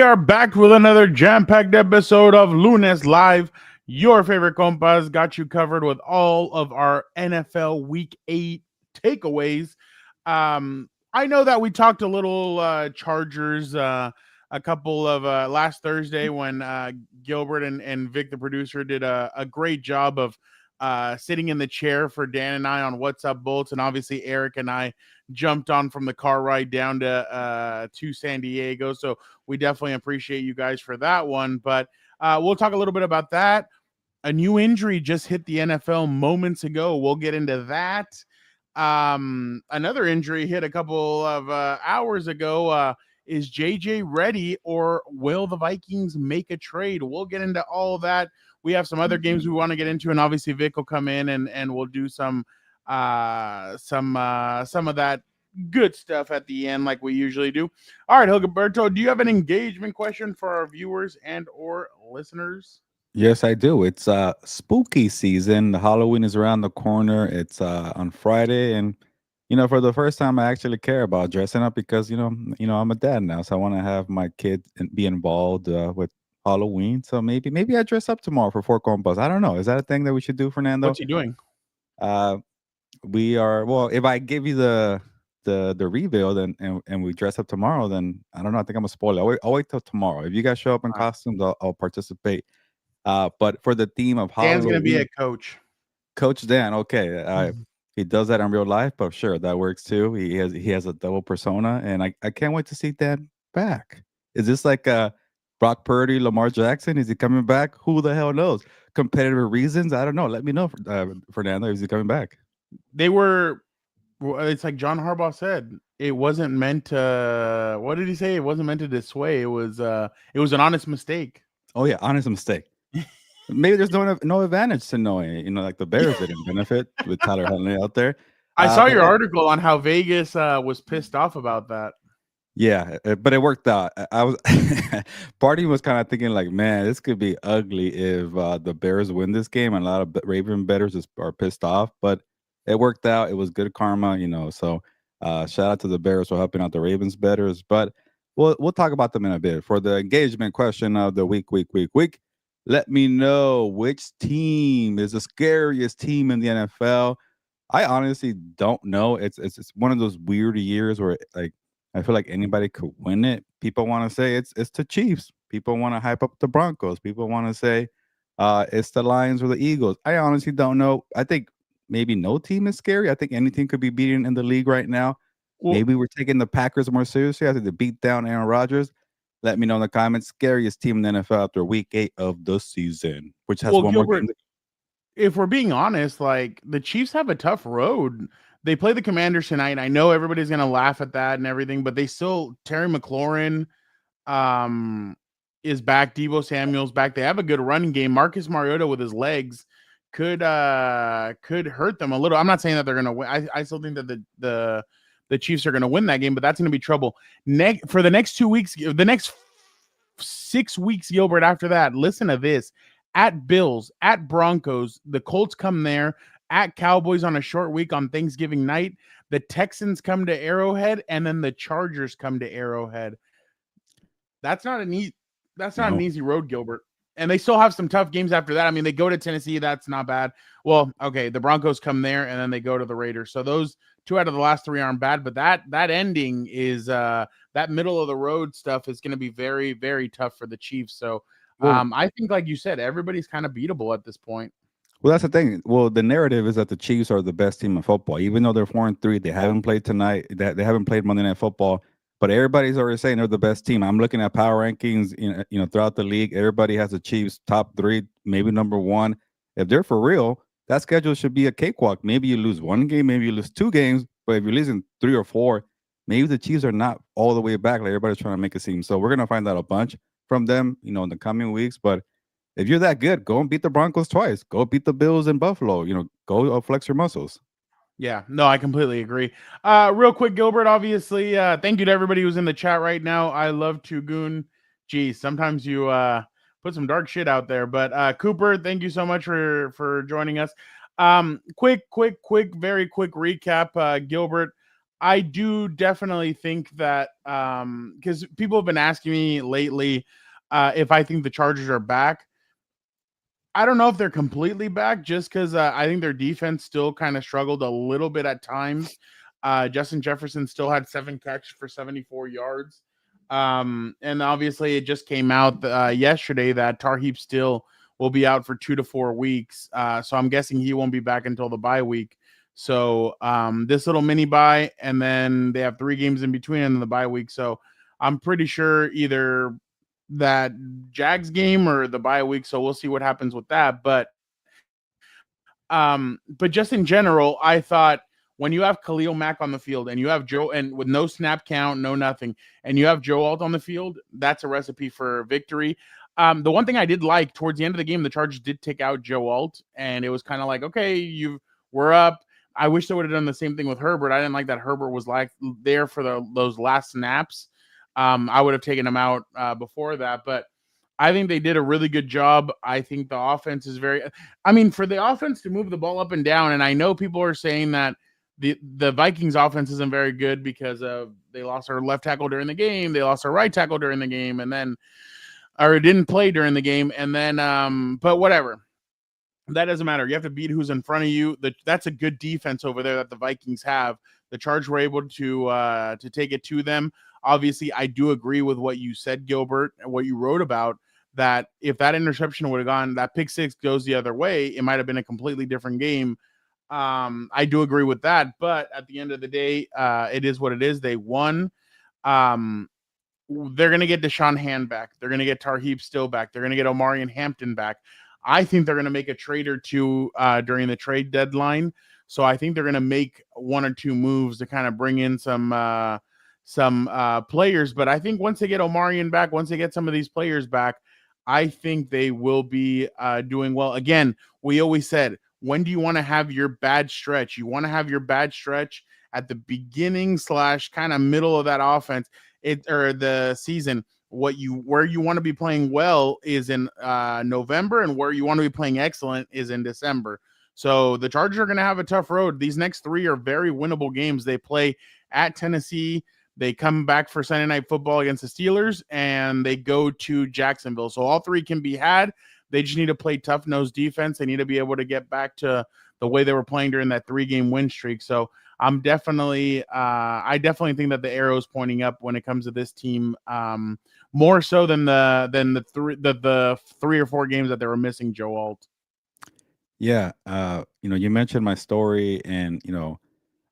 are back with another jam-packed episode of Lunes Live. Your favorite compas got you covered with all of our NFL Week 8 takeaways. I know that we talked a little Chargers a couple of last Thursday when Gilbert and Vic, the producer, did a great job of sitting in the chair for Dan and I on What's Up Bolts, and obviously Eric and I jumped on from the car ride down to San Diego. So we definitely appreciate you guys for that one. But we'll talk a little bit about that. A new injury just hit the NFL moments ago. We'll get into that. Another injury hit a couple of hours ago. Is JJ ready, or will the Vikings make a trade? We'll get into all of that. We have some other games we want to get into, and obviously Vic will come in and we'll do some of that good stuff at the end like we usually do. All right, Gilberto, do you have an engagement question for our viewers and or listeners? Yes, I do. It's spooky season. The Halloween is around the corner. It's on Friday, and for the first time, I actually care about dressing up because I'm a dad now, so I want to have my kid be involved with Halloween. So maybe I dress up tomorrow for four compas. I don't know. Is that a thing that we should do, Fernando? What's he doing? Uh, we are well. If I give you the reveal, then and we dress up tomorrow, then I don't know. I think I'm a spoiler. I'll wait till tomorrow. If you guys show up in costumes, I'll participate. But for the theme of Dan's going to be Halloween, a coach. Coach Dan, okay, he does that in real life, but sure, that works too. He has a double persona, and I can't wait to see Dan back. Is this like Brock Purdy, Lamar Jackson? Is he coming back? Who the hell knows? Competitive reasons? I don't know. Let me know, Fernando. Is he coming back? They were. It's like John Harbaugh said. It wasn't meant to. What did he say? It wasn't meant to dissuade. It was an honest mistake. Oh yeah, honest mistake. Maybe there's no advantage to knowing, like the Bears didn't benefit with Tyler Huntley out there. I saw your article on how Vegas was pissed off about that. Yeah, but it worked out. I was Party was kind of thinking like, man, this could be ugly if the Bears win this game, and a lot of Raven bettors are pissed off. But it worked out. It was good karma, So shout out to the Bears for helping out the Ravens bettors. But we'll talk about them in a bit. For the engagement question of the week. Let me know which team is the scariest team in the NFL. I honestly don't know. It's one of those weird years where like I feel like anybody could win it. People want to say it's the Chiefs. People want to hype up the Broncos. People want to say it's the Lions or the Eagles. I honestly don't know. I think maybe no team is scary. I think any team could be beaten in the league right now. Well, maybe we're taking the Packers more seriously after they beat down Aaron Rodgers. Let me know in the comments. Scariest team in the NFL after week 8 of the season, which has one Gilbert, more game. If we're being honest, like the Chiefs have a tough road. They play the Commanders tonight. I know everybody's gonna laugh at that and everything, but they still Terry McLaurin is back. Deebo Samuel's back. They have a good running game. Marcus Mariota with his legs could hurt them a little. I'm not saying that they're gonna win. I still think that the Chiefs are going to win that game, but that's going to be trouble. For the next 2 weeks, the next 6 weeks, Gilbert, after that, listen to this. At Bills, at Broncos, the Colts come there, at Cowboys on a short week on Thanksgiving night, the Texans come to Arrowhead, and then the Chargers come to Arrowhead. That's not an easy road, Gilbert. And they still have some tough games after that. I mean, they go to Tennessee. That's not bad. Well, okay, the Broncos come there, and then they go to the Raiders. So those 2 out of the last 3 aren't bad. But that ending is that middle of the road stuff is going to be very, very tough for the Chiefs. So I think, like you said, everybody's kind of beatable at this point. Well, that's the thing. Well, the narrative is that the Chiefs are the best team in football. Even though they're 4-3, they haven't played tonight. They haven't played Monday Night Football. But everybody's already saying they're the best team. I'm looking at power rankings, throughout the league. Everybody has the Chiefs top 3, maybe number 1. If they're for real, that schedule should be a cakewalk. Maybe you lose 1 game, maybe you lose 2 games. But if you're losing 3 or 4, maybe the Chiefs are not all the way back like everybody's trying to make it seem. So we're gonna find out a bunch from them, in the coming weeks. But if you're that good, go and beat the Broncos twice. Go beat the Bills in Buffalo. Go flex your muscles. Yeah, no, I completely agree. Real quick, Gilbert, obviously, thank you to everybody who's in the chat right now. I love Tugun. Geez, sometimes you put some dark shit out there. But Cooper, thank you so much for joining us. Quick, very quick recap. Gilbert, I do definitely think that because people have been asking me lately if I think the Chargers are back. I don't know if they're completely back just because I think their defense still kind of struggled a little bit at times. Justin Jefferson still had 7 catches for 74 yards. And obviously, it just came out yesterday that Tarheeb still will be out for 2 to 4 weeks. So I'm guessing he won't be back until the bye week. So this little mini bye, and then they have 3 games in between and the bye week. So I'm pretty sure either that Jags game or the bye week. So we'll see what happens with that. But just in general, I thought when you have Khalil Mack on the field and you have Joe and with no snap count, no nothing, and you have Joe Alt on the field, that's a recipe for victory. The one thing I did like towards the end of the game, the Chargers did take out Joe Alt, and it was kind of like, okay, we're up. I wish they would have done the same thing with Herbert. I didn't like that Herbert was like there for those last snaps. I would have taken him out before that, but I think they did a really good job. I think the offense is very. I mean, for the offense to move the ball up and down, and I know people are saying that the Vikings offense isn't very good because of they lost their left tackle during the game, they lost their right tackle during the game, and then or didn't play during the game, and then but whatever. That doesn't matter. You have to beat who's in front of you. That's a good defense over there that the Vikings have. The Chargers were able to take it to them. Obviously, I do agree with what you said, Gilbert, and what you wrote about that. If that interception would have gone, that pick six goes the other way, it might have been a completely different game. I do agree with that, but at the end of the day, it is what it is. They won. Um, they're going to get Deshaun Hand back. They're going to get Tarheeb Still back. They're going to get Omari and Hampton back. I think they're going to make a trade or two during the trade deadline. So I think they're going to make 1 or 2 moves to kind of bring in some players. But I think once they get Omarion back, once they get some of these players back, I think they will be doing well. Again, we always said, when do you want to have your bad stretch? You want to have your bad stretch at the beginning / kind of middle of that offense or the season. Where you want to be playing well is in November, and where you want to be playing excellent is in December. So the Chargers are going to have a tough road. These next 3 are very winnable games. They play at Tennessee. They come back for Sunday Night Football against the Steelers, and they go to Jacksonville. So all 3 can be had. They just need to play tough-nosed defense. They need to be able to get back to the way they were playing during that 3-game win streak. So I definitely think that the arrow is pointing up when it comes to this team, more so than the 3 or 4 games that they were missing Joe Alt. Yeah, you mentioned my story, and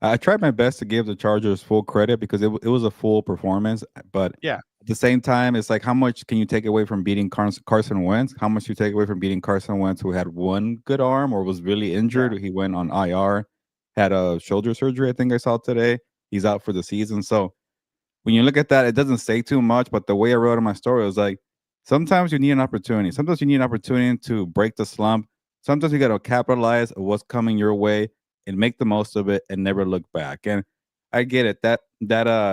I tried my best to give the Chargers full credit because it was a full performance. But Yeah, at the same time, it's like, how much can you take away from beating Carson Wentz? How much you take away from beating Carson Wentz, who had one good arm or was really injured? yeah, He went on IR, had a shoulder surgery, I think I saw today. He's out for the season. So when you look at that, it doesn't say too much. But the way I wrote in my story was like, sometimes you need an opportunity. Sometimes you need an opportunity to break the slump. Sometimes you got to capitalize on what's coming your way and make the most of it and never look back. And I get it. That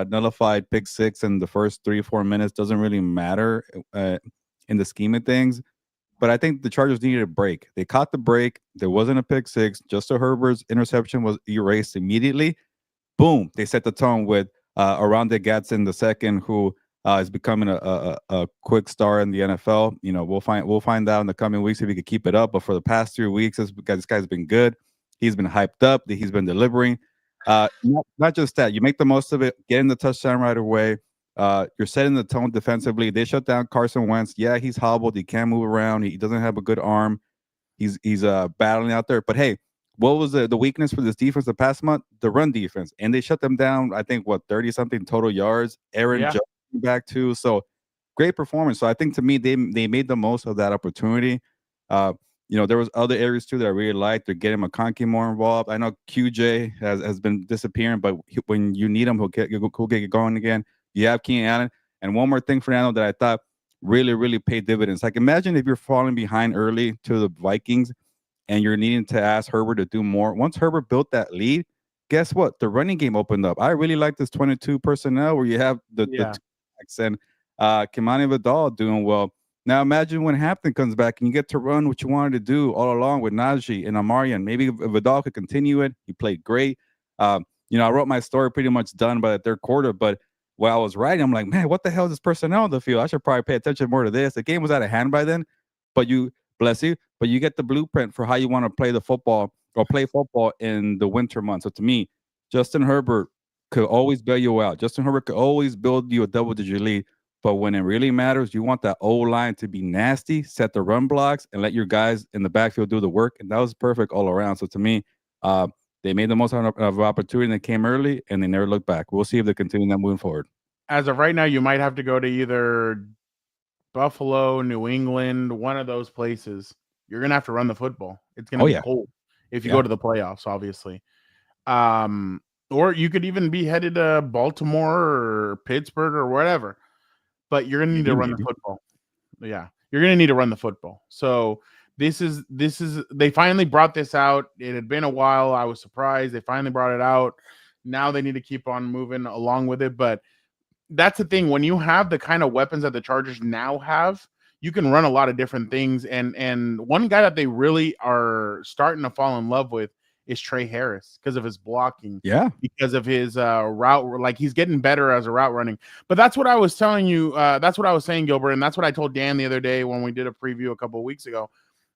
nullified pick six in the first 3 or 4 minutes doesn't really matter in the scheme of things. But I think the Chargers needed a break. They caught the break. There wasn't a pick six. Justin Herbert's interception was erased immediately. Boom! They set the tone with Aranda Gadsden the second, who is becoming a quick star in the NFL. We'll find out in the coming weeks if he could keep it up. But for the past 3 weeks, this guy's been good. He's been hyped up. He's been delivering. Not just that. You make the most of it. Getting the touchdown right away. You're setting the tone defensively. They shut down Carson Wentz. Yeah, he's hobbled. He can't move around. He doesn't have a good arm. He's battling out there. But hey, what was the weakness for this defense the past month? The run defense. And they shut them down, I think, 30-something total yards. Aaron Jones back too. So great performance. So I think to me, they made the most of that opportunity. There was other areas too that I really liked. They're getting McConkey more involved. I know QJ has been disappearing, but when you need him, he'll get going again. You have Keenan Allen. And one more thing, Fernando, that I thought really, really paid dividends. Like, imagine if you're falling behind early to the Vikings and you're needing to ask Herbert to do more. Once Herbert built that lead, guess what? The running game opened up. I really like this 22 personnel where you have the two backs and Kimani Vidal doing well. Now imagine when Hampton comes back and you get to run what you wanted to do all along with Najee and Amarian. Maybe Vidal could continue it. He played great. I wrote my story pretty much done by the third quarter, but while I was writing, I'm like, man, what the hell is this personnel on the field? I should probably pay attention more to this. The game was out of hand by then, but bless you, but you get the blueprint for how you want to play the football or play football in the winter months. So to me, Justin Herbert could always bail you out. Justin Herbert could always build you a double-digit lead. But when it really matters, you want that old line to be nasty, set the run blocks, and let your guys in the backfield do the work. And that was perfect all around. So to me, they made the most out of opportunity that came early, and they never looked back. We'll see if they continue that moving forward. As of right now, you might have to go to either Buffalo, New England, one of those places. You're gonna have to run the football. It's gonna be cold if you go to the playoffs, obviously. Or you could even be headed to Baltimore or Pittsburgh or whatever. But you're gonna need to run the football. Yeah, you're gonna need to run the football. So this is they finally brought this out. It had been a while. I was surprised they finally brought it out. Now they need to keep on moving along with it. But that's the thing. When you have the kind of weapons that the Chargers now have, you can run a lot of different things. And one guy that they really are starting to fall in love with is Trey Harris because of his blocking. Yeah. Because of his route. Like he's getting better as a route running. But that's what I was telling you. That's what I was saying, Gilbert. And that's what I told Dan the other day when we did a preview a couple of weeks ago.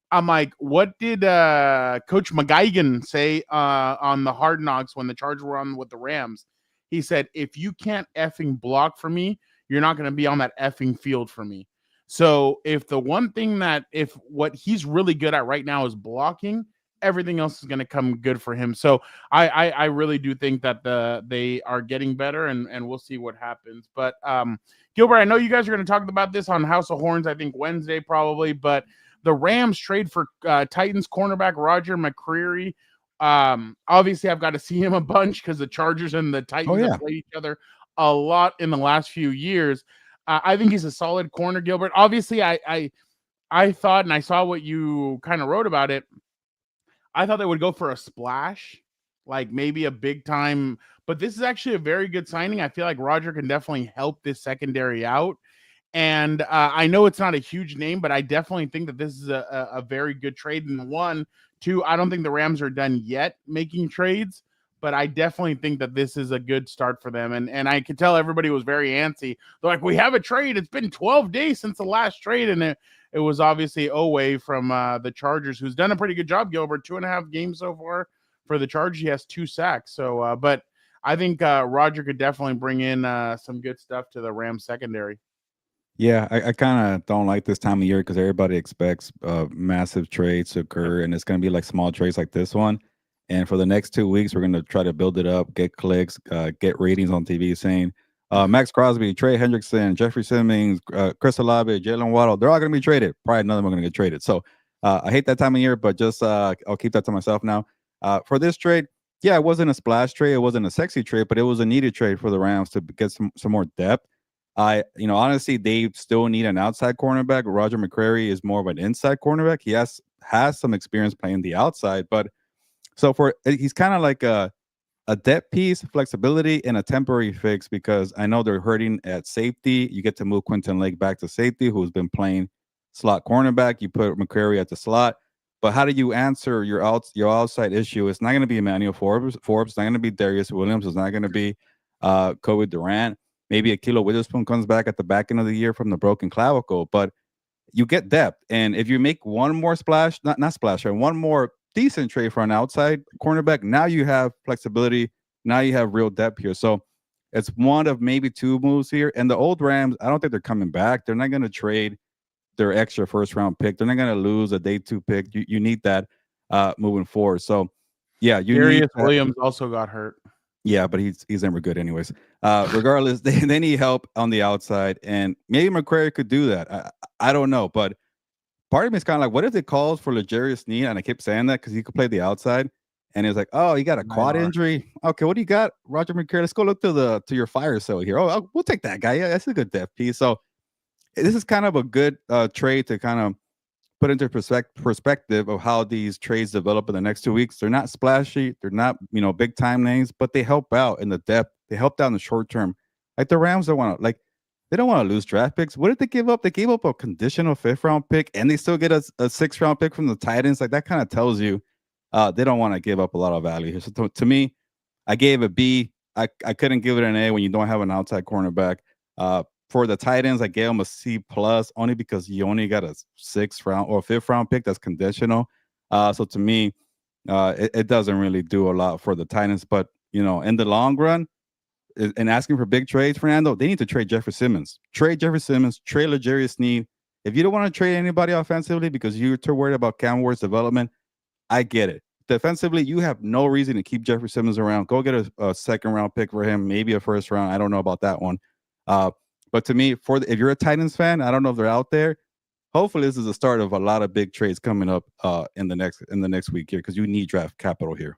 I'm like, what did Coach McGuigan say on the Hard Knocks when the Chargers were on with the Rams? He said, if you can't effing block for me, you're not going to be on that effing field for me. So if the one thing if what he's really good at right now is blocking, everything else is going to come good for him. So I really do think that they are getting better, and we'll see what happens. But Gilbert, I know you guys are going to talk about this on House of Horns, I think Wednesday probably, but the Rams trade for Titans cornerback Roger McCreary. Obviously, I've got to see him a bunch because the Chargers and the Titans have played each other a lot in the last few years. I think he's a solid corner, Gilbert. Obviously, I thought, and I saw what you kind of wrote about it, I thought they would go for a splash, like maybe a big time. But this is actually a very good signing. I feel like Roger can definitely help this secondary out. And I know it's not a huge name, but I definitely think that this is a very good trade. And one, two, I don't think the Rams are done yet making trades, but I definitely think that this is a good start for them. And I could tell everybody was very antsy. They're like, we have a trade. It's been 12 days since the last trade. And it was obviously Oweh from the Chargers, who's done a pretty good job, Gilbert. 2.5 games so far for the Chargers. He has 2 sacks. So, but I think Roger could definitely bring in some good stuff to the Rams secondary. Yeah, I kind of don't like this time of year because everybody expects massive trades to occur, and it's going to be like small trades like this one. And for the next 2 weeks, we're going to try to build it up, get clicks, get ratings on TV saying Max Crosby, Trey Hendrickson, Jeffrey Simmons, Chris Olave, Jalen Waddle, they're all going to be traded. Probably none of them are going to get traded. So I hate that time of year, but just I'll keep that to myself now. For this trade, yeah, it wasn't a splash trade. It wasn't a sexy trade, but it was a needed trade for the Rams to get some more depth. Honestly, they still need an outside cornerback. Roger McCreary is more of an inside cornerback. He has some experience playing the outside, but so he's kind of like a depth piece, flexibility, and a temporary fix because I know they're hurting at safety. You get to move Quentin Lake back to safety, who's been playing slot cornerback. You put McCreary at the slot, but how do you answer your outside issue? It's not going to be Emmanuel Forbes. It's not going to be Darius Williams. It's not going to be Kobe Durant. Maybe Akilo Witherspoon comes back at the back end of the year from the broken clavicle, but you get depth. And if you make one more splash, not splash, right, one more decent trade for an outside cornerback, now you have flexibility. Now you have real depth here. So it's one of maybe 2 moves here. And the old Rams, I don't think they're coming back. They're not going to trade their extra first-round pick. They're not going to lose a day 2 pick. You need that moving forward. So, yeah. Darius Williams also got hurt. Yeah, but he's never good anyways. Regardless, they need help on the outside, and maybe McCreary could do that. I don't know, but part of me is kind of like, what if it calls for L'Jarius Sneed? And I keep saying that because he could play the outside, and it's like, oh, you got a quad injury. Okay, what do you got, Roger McCreary? Let's go look to your fire sale here. Oh, we'll take that guy. Yeah, that's a good depth piece. So this is kind of a good trade to kind of put into perspective of how these trades develop in the next 2 weeks. They're not splashy. They're not, big time names, but they help out in the depth. They help out in the short term. Like the Rams don't want to, they don't want to lose draft picks. What did they give up? They gave up a conditional 5th round pick, and they still get a 6th round pick from the Titans. Like that kind of tells you they don't want to give up a lot of value here. So to me, I gave a B. I couldn't give it an A when you don't have an outside cornerback. For the tight ends, I gave them a C plus only because you only got a sixth round or fifth round pick that's conditional. So to me, it doesn't really do a lot for the Titans. But in the long run, and asking for big trades, Fernando, they need to trade Jeffrey Simmons. Trade Jeffrey Simmons. Trade L'Jarius Sneed. If you don't want to trade anybody offensively because you're too worried about Cam Ward's development, I get it. Defensively, you have no reason to keep Jeffrey Simmons around. Go get a second round pick for him, maybe a first round. I don't know about that one. But to me, if you're a Titans fan, I don't know if they're out there. Hopefully, this is the start of a lot of big trades coming up in the next week here because you need draft capital here.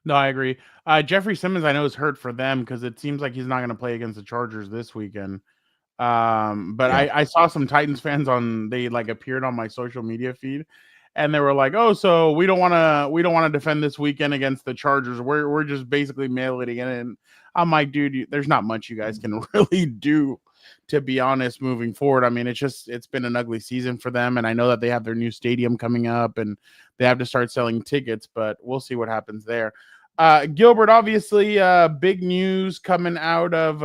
No, I agree. Jeffrey Simmons, I know, is hurt for them because it seems like he's not going to play against the Chargers this weekend. But Yeah. I saw some Titans fans they appeared on my social media feed, and they were like, "Oh, so we don't want to defend this weekend against the Chargers. We're just basically mailing it in." And I'm like, dude, there's not much you guys can really do, to be honest, moving forward. I mean, it's been an ugly season for them, and I know that they have their new stadium coming up, and they have to start selling tickets, but we'll see what happens there. Gilbert, obviously, big news coming out of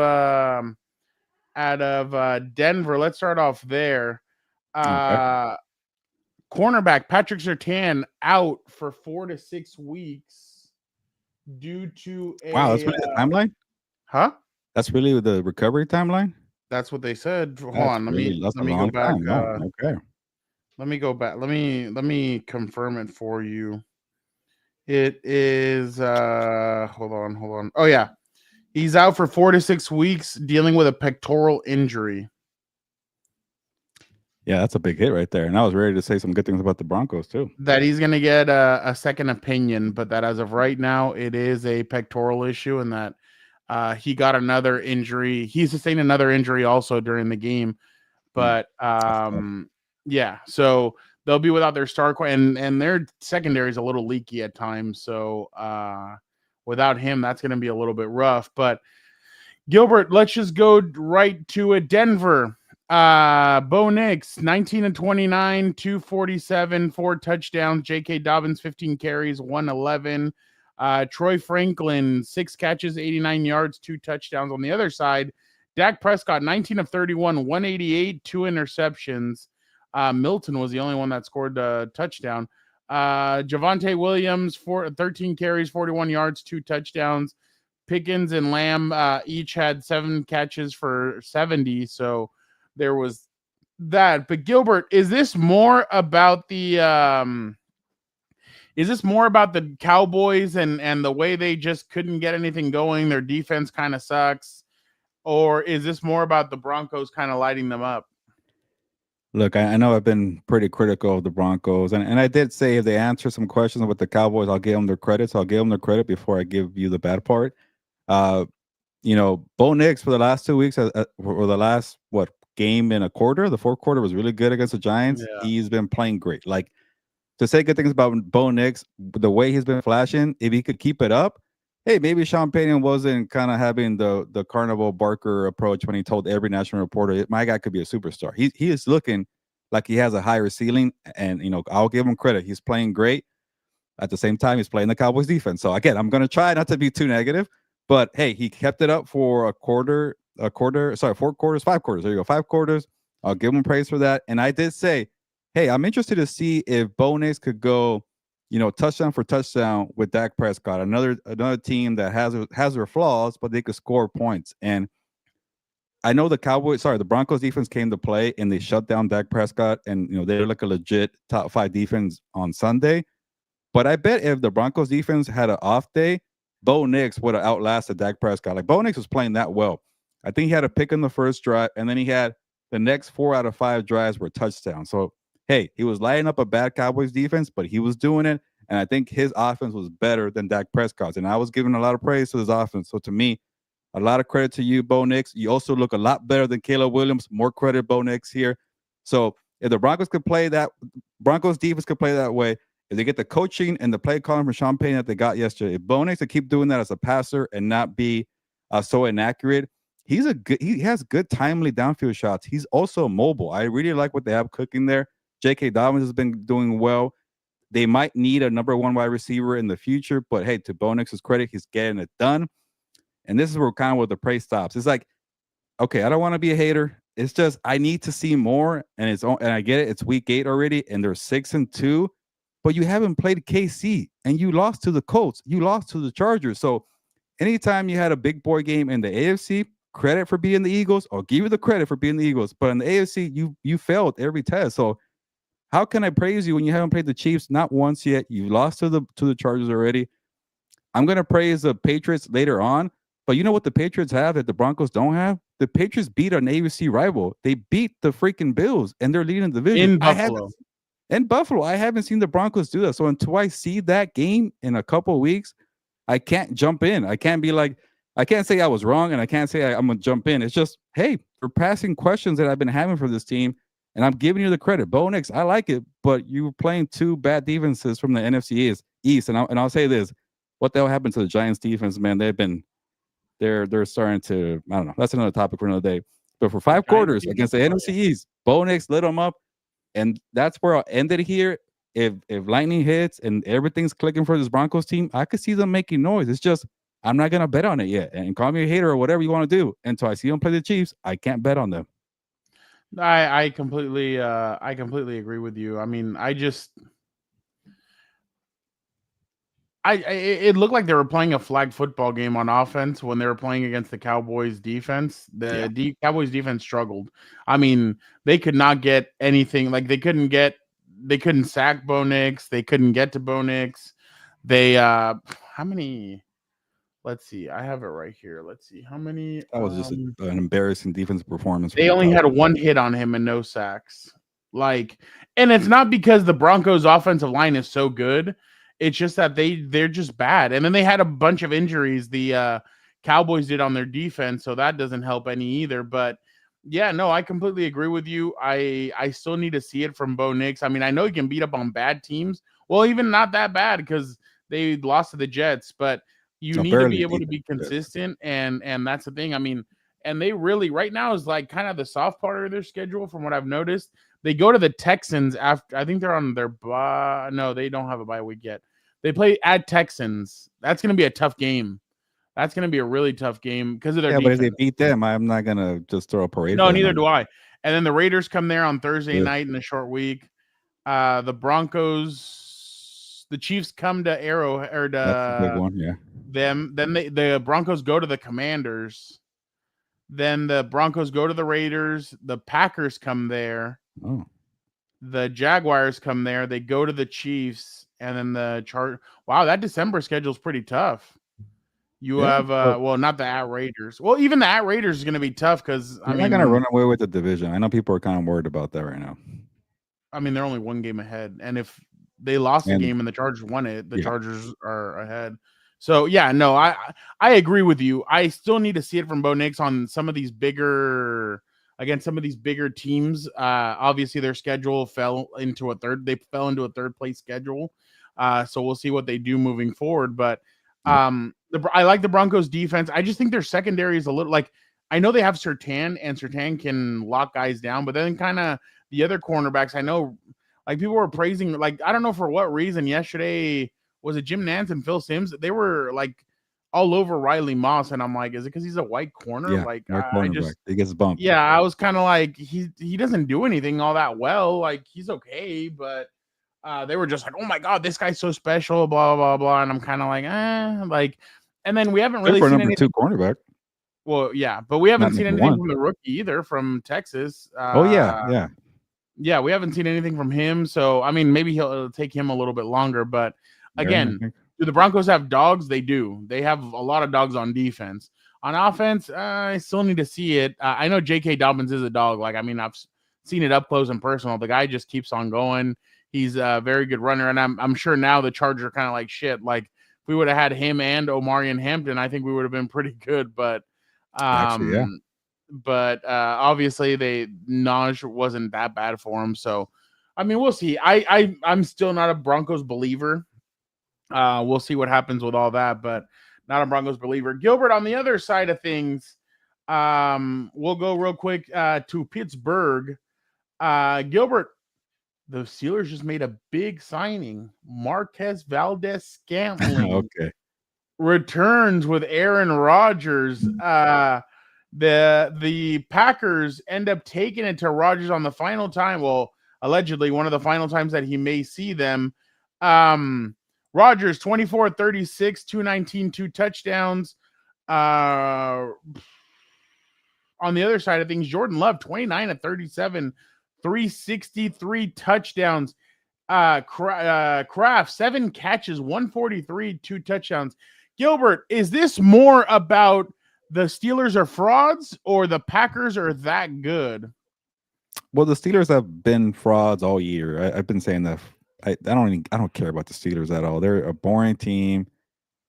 Denver. Let's start off there. Okay. Cornerback Patrick Surtain out for 4 to 6 weeks due to Wow, that's really the timeline? Huh? That's really the recovery timeline? That's what they said. Hold That's on, let me a go long back. time. Wow. Okay. Let me go back. Let me confirm it for you. It is hold on. Oh yeah. He's out for 4 to 6 weeks dealing with a pectoral injury. Yeah, that's a big hit right there. And I was ready to say some good things about the Broncos too. That he's going to get a second opinion, but that as of right now, it is a pectoral issue, and that he got another injury. He sustained another injury also during the game, but yeah, so they'll be without their star, and their secondary is a little leaky at times. So without him, that's going to be a little bit rough. But Gilbert, let's just go right to it. Denver. Bo Nix, 19 and 29, 247, 4 touchdowns. J.K. Dobbins, 15 carries, 111. Troy Franklin, 6 catches, 89 yards, 2 touchdowns. On the other side, Dak Prescott, 19 of 31, 188, 2 interceptions. Milton was the only one that scored a touchdown. Javonte Williams, 13 carries, 41 yards, 2 touchdowns. Pickens and Lamb each had 7 catches for 70, so there was that. But Gilbert, is this more about the Cowboys and the way they just couldn't get anything going? Their defense kind of sucks, or is this more about the Broncos kind of lighting them up? Look, I know I've been pretty critical of the Broncos, and I did say if they answer some questions with the Cowboys, I'll give them their credit. So I'll give them their credit before I give you the bad part. Bo Nix for the last 2 weeks, or the last game in a quarter, the fourth quarter was really good against the Giants. Yeah. He's been playing great. Like, to say good things about Bo Nix, the way he's been flashing, if he could keep it up, hey, maybe Sean Payton wasn't kind of having the Carnival Barker approach when he told every national reporter, my guy could be a superstar. He is looking like he has a higher ceiling, and I'll give him credit. He's playing great. At the same time, he's playing the Cowboys defense. So again, I'm going to try not to be too negative, but hey, he kept it up for 4 quarters, 5 quarters. There you go, 5 quarters. I'll give him praise for that. And I did say, hey, I'm interested to see if Bo Nix could go, touchdown for touchdown with Dak Prescott, another team that has their flaws, but they could score points. And I know the Broncos defense came to play and they shut down Dak Prescott, and they're like a legit top 5 defense on Sunday. But I bet if the Broncos defense had an off day, Bo Nix would have outlasted Dak Prescott. Like, Bo Nix was playing that well. I think he had a pick in the first drive, and then he had the next 4 out of 5 drives were touchdowns. So, hey, he was lighting up a bad Cowboys defense, but he was doing it. And I think his offense was better than Dak Prescott's. And I was giving a lot of praise to his offense. So to me, a lot of credit to you, Bo Nix. You also look a lot better than Caleb Williams. More credit, Bo Nix here. So if the Broncos defense could play that way, if they get the coaching and the play calling from Sean Payton that they got yesterday, if Bo Nix to keep doing that as a passer and not be so inaccurate, he has good timely downfield shots. He's also mobile. I really like what they have cooking there. J.K. Dobbins has been doing well. They might need a number one wide receiver in the future, but hey, to Bo Nix's credit, he's getting it done. And this is where kind of where the praise stops. It's like, okay, I don't want to be a hater. It's just I need to see more, and and I get it. It's week 8 already, and they're 6-2, but you haven't played KC, and you lost to the Colts, you lost to the Chargers. So anytime you had a big boy game in the AFC, credit for being the Eagles. I'll give you the credit for being the Eagles, but in the AFC, you failed every test. So how can I praise you when you haven't played the Chiefs not once yet? You lost to the Chargers already. I'm gonna praise the Patriots later on, but you know what the Patriots have that the Broncos don't have? The Patriots beat an AFC rival. They beat the freaking Bills, and they're leading the division. In Buffalo. In Buffalo, I haven't seen the Broncos do that. So until I see that game in a couple of weeks, I can't jump in. I can't be like, I can't say I was wrong, and I can't say I'm gonna jump in. It's just, hey, we're passing questions that I've been having for this team, and I'm giving you the credit. Bo Nix, I like it, but you were playing 2 bad defenses from the NFC East. And I'll say this: what the hell happened to the Giants defense, man? They're starting to, I don't know. That's another topic for another day. But for 5 quarters against the NFC East, Bo Nix lit them up, and that's where I'll end it here. If lightning hits and everything's clicking for this Broncos team, I could see them making noise. It's just I'm not gonna bet on it yet. And call me a hater or whatever you want to do. Until I see them play the Chiefs, I can't bet on them. I completely agree with you. I mean, it looked like they were playing a flag football game on offense when they were playing against the Cowboys defense. The Cowboys defense struggled. I mean, they could not get anything. Like they couldn't sack Bo Nix. They couldn't get to Bo Nix. They how many? Let's see. I have it right here. Let's see how many. That was just an embarrassing defensive performance. They only had 1 hit on him and no sacks. Like, and it's not because the Broncos' offensive line is so good. It's just that they're just bad. And then they had a bunch of injuries. The Cowboys did on their defense, so that doesn't help any either. But yeah, no, I completely agree with you. I still need to see it from Bo Nix. I mean, I know he can beat up on bad teams. Well, even not that bad because they lost to the Jets, but you need to be able to be consistent, and that's the thing. I mean, and they really right now is like kind of the soft part of their schedule from what I've noticed. They go to the Texans after. I think they're on their bye. No, they don't have a bye week yet. They play at Texans. That's going to be a tough game. That's going to be a really tough game because of their defense. But if they beat them, I'm not going to just throw a parade. No, neither do I. And then the Raiders come there on Thursday night in the short week. The Broncos, the Chiefs come to Arrow or to that's a big one, yeah. Then the Broncos go to the Commanders. Then the Broncos go to the Raiders. The Packers come there. Oh. The Jaguars come there. They go to the Chiefs, and then the Wow, that December schedule is pretty tough. You have well, not the at Raiders. Well, even the at Raiders is going to be tough because I'm not going to run away with the division. I know people are kind of worried about that right now. I mean, they're only 1 game ahead, and if they lost the game and the Chargers won it, the Chargers are ahead. So yeah, no, I agree with you. I still need to see it from Bo Nix on some of these bigger teams. Obviously their schedule fell into a third place schedule. So we'll see what they do moving forward. But I like the Broncos defense. I just think their secondary is a little like, I know they have Surtain, and Surtain can lock guys down, but then kind of the other cornerbacks, I know like people were praising, like, I don't know for what reason yesterday. Was it Jim Nance and Phil Simms? They were like all over Riley Moss, and I'm like, is it because he's a white corner? Yeah, like he gets bumped. Yeah, I was kind of like, he doesn't do anything all that well. Like he's okay, but they were just like, oh my god, this guy's so special, blah blah blah, and I'm kind of like, like, and then we haven't really seen number 2 cornerback. Well, yeah, but we haven't seen anything from the rookie either from Texas. Yeah, we haven't seen anything from him. So I mean, maybe it'll take him a little bit longer, but. Again, do the Broncos have dogs? They do. They have a lot of dogs on defense. On offense, I still need to see it. I know J.K. Dobbins is a dog. Like, I mean, I've seen it up close and personal. The guy just keeps on going. He's a very good runner, and I'm sure now the Chargers are kind of like shit. Like, if we would have had him and Omari and Hampton, I think we would have been pretty good. But actually, yeah. But obviously, Naj wasn't that bad for him. So, I mean, we'll see. I'm still not a Broncos believer. We'll see what happens with all that, but not a Broncos believer. Gilbert, on the other side of things, we'll go real quick to Pittsburgh. Gilbert, the Steelers just made a big signing. Marquez Valdez-Scantling Okay. returns with Aaron Rodgers. The Packers end up taking it to Rodgers on the final time. Well, allegedly one of the final times that he may see them. Rodgers 24-36, 219, 2 touchdowns. On the other side of things, Jordan Love 29-37, 363 touchdowns. Kraft 7 catches, 143, 2 touchdowns. Gilbert, is this more about the Steelers are frauds or the Packers are that good? Well, the Steelers have been frauds all year. I've been saying that. I don't care about the Steelers at all. They're a boring team.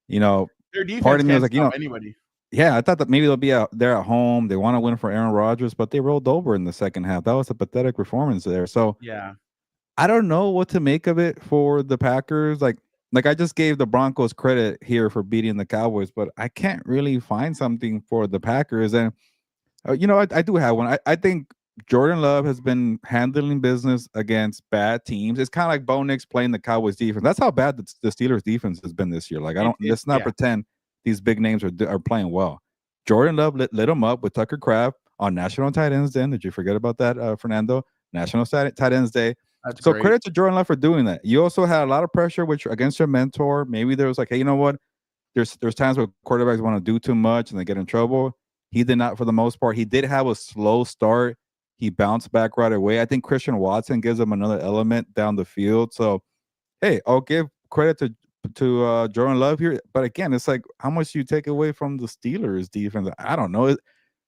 You know, Their defense part of me was can't like, stop anybody. yeah, I thought that maybe they'll be out there at home. They want to win for Aaron Rodgers, but they rolled over in the second half. That was a pathetic performance there. So Yeah. I don't know what to make of it for the Packers. Like I just gave the Broncos credit here for beating the Cowboys, but I can't really find something for the Packers. And I do have one. I think Jordan Love has been handling business against bad teams. It's kind of like Bo Nix playing the Cowboys defense. That's how bad the Steelers defense has been this year. Like let's not pretend these big names are playing well. Jordan Love lit them up with Tucker Kraft on National Tight Ends Day. Did you forget about that, Fernando? National Tight Ends Day. That's so great. Credit to Jordan Love for doing that. You also had a lot of pressure against your mentor. Maybe there was like, hey, you know what? There's times where quarterbacks want to do too much and they get in trouble. He did not for the most part. He did have a slow start. He bounced back right away. I think Christian Watson gives him another element down the field. So, hey, I'll give credit to Jordan Love here. But again, it's like, how much do you take away from the Steelers defense? I don't know.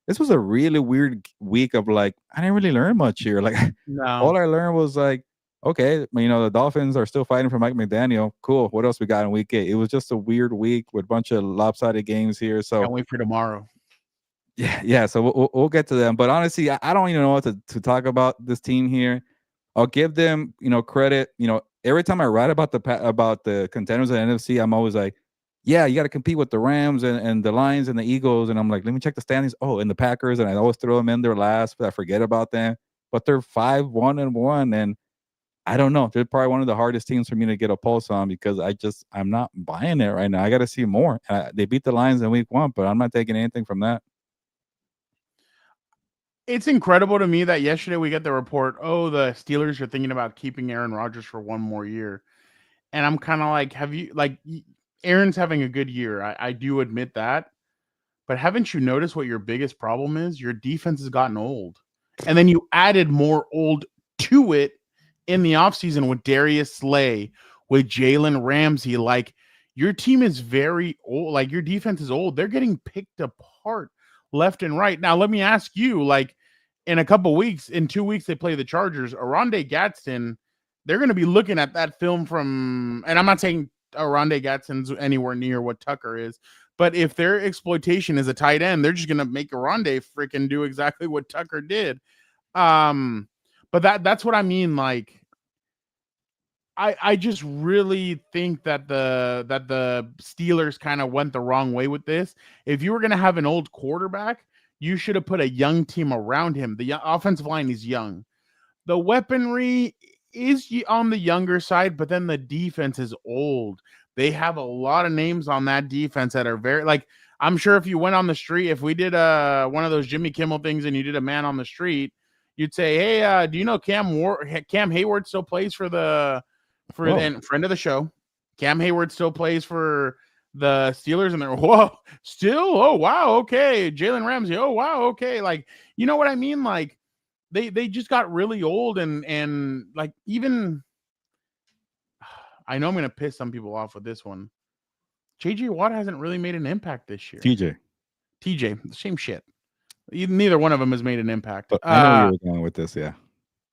This was a really weird week of like, I didn't really learn much here. Like, all I learned was like, okay, the Dolphins are still fighting for Mike McDaniel. Cool. What else we got in week 8? It was just a weird week with a bunch of lopsided games here. So can't wait for tomorrow. Yeah. So we'll get to them. But honestly, I don't even know what to talk about this team here. I'll give them, credit. Every time I write about the contenders of the NFC, I'm always like, yeah, you got to compete with the Rams and the Lions and the Eagles. And I'm like, let me check the standings. Oh, and the Packers. And I always throw them in there last, but I forget about them. But they're 5-1-1. And I don't know. They're probably one of the hardest teams for me to get a pulse on because I'm not buying it right now. I got to see more. They beat the Lions in week 1, but I'm not taking anything from that. It's incredible to me that yesterday we got the report, the Steelers are thinking about keeping Aaron Rodgers for one more year. And I'm kind of like, Aaron's having a good year. I do admit that. But haven't you noticed what your biggest problem is? Your defense has gotten old. And then you added more old to it in the offseason with Darius Slay, with Jalen Ramsey. Like, your team is very old. Like, your defense is old. They're getting picked apart left and right. Now, let me ask you, like, in 2 weeks, they play the Chargers. Oronde Gadsden, they're going to be looking at that film from, and I'm not saying Oronde Gadsden's anywhere near what Tucker is, but if their exploitation is a tight end, they're just going to make Oronde freaking do exactly what Tucker did. But that's what I mean. Like, I just really think that the Steelers kind of went the wrong way with this. If you were going to have an old quarterback, you should have put a young team around him. The offensive line is young. The weaponry is on the younger side, but then the defense is old. They have a lot of names on that defense that are very, like, I'm sure if you went on the street, if we did one of those Jimmy Kimmel things and you did a man on the street, you'd say, hey, do you know Cam Hayward still plays for and friend of the show, Cam Hayward still plays for the Steelers, and they're, whoa, still, oh wow, okay. Jalen Ramsey, oh wow, okay. Like, you know what I mean? Like, they just got really old, and like, even, I know I'm gonna piss some people off with this one. JJ Watt hasn't really made an impact this year. TJ, same shit. Neither one of them has made an impact. But I know where you're going with this.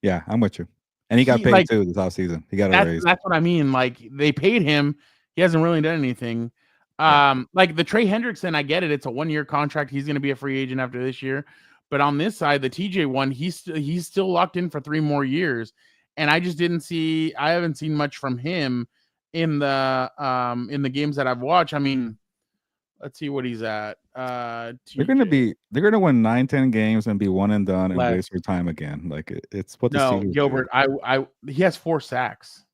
Yeah, I'm with you. And he got paid too this offseason. He got a raise. That's what I mean. Like, they paid him. He hasn't really done anything. Like the Trey Hendrickson, I get it. It's a 1-year contract. He's going to be a free agent after this year. But on this side, the TJ one, he's still locked in for 3 more years. And I just I haven't seen much from him in the games that I've watched. I mean, Let's see what he's at. They're TJ gonna win 9, 10 games and be one and done and left. waste their time again. Like it's what the No, Steelers do. Gilbert. He has 4 sacks.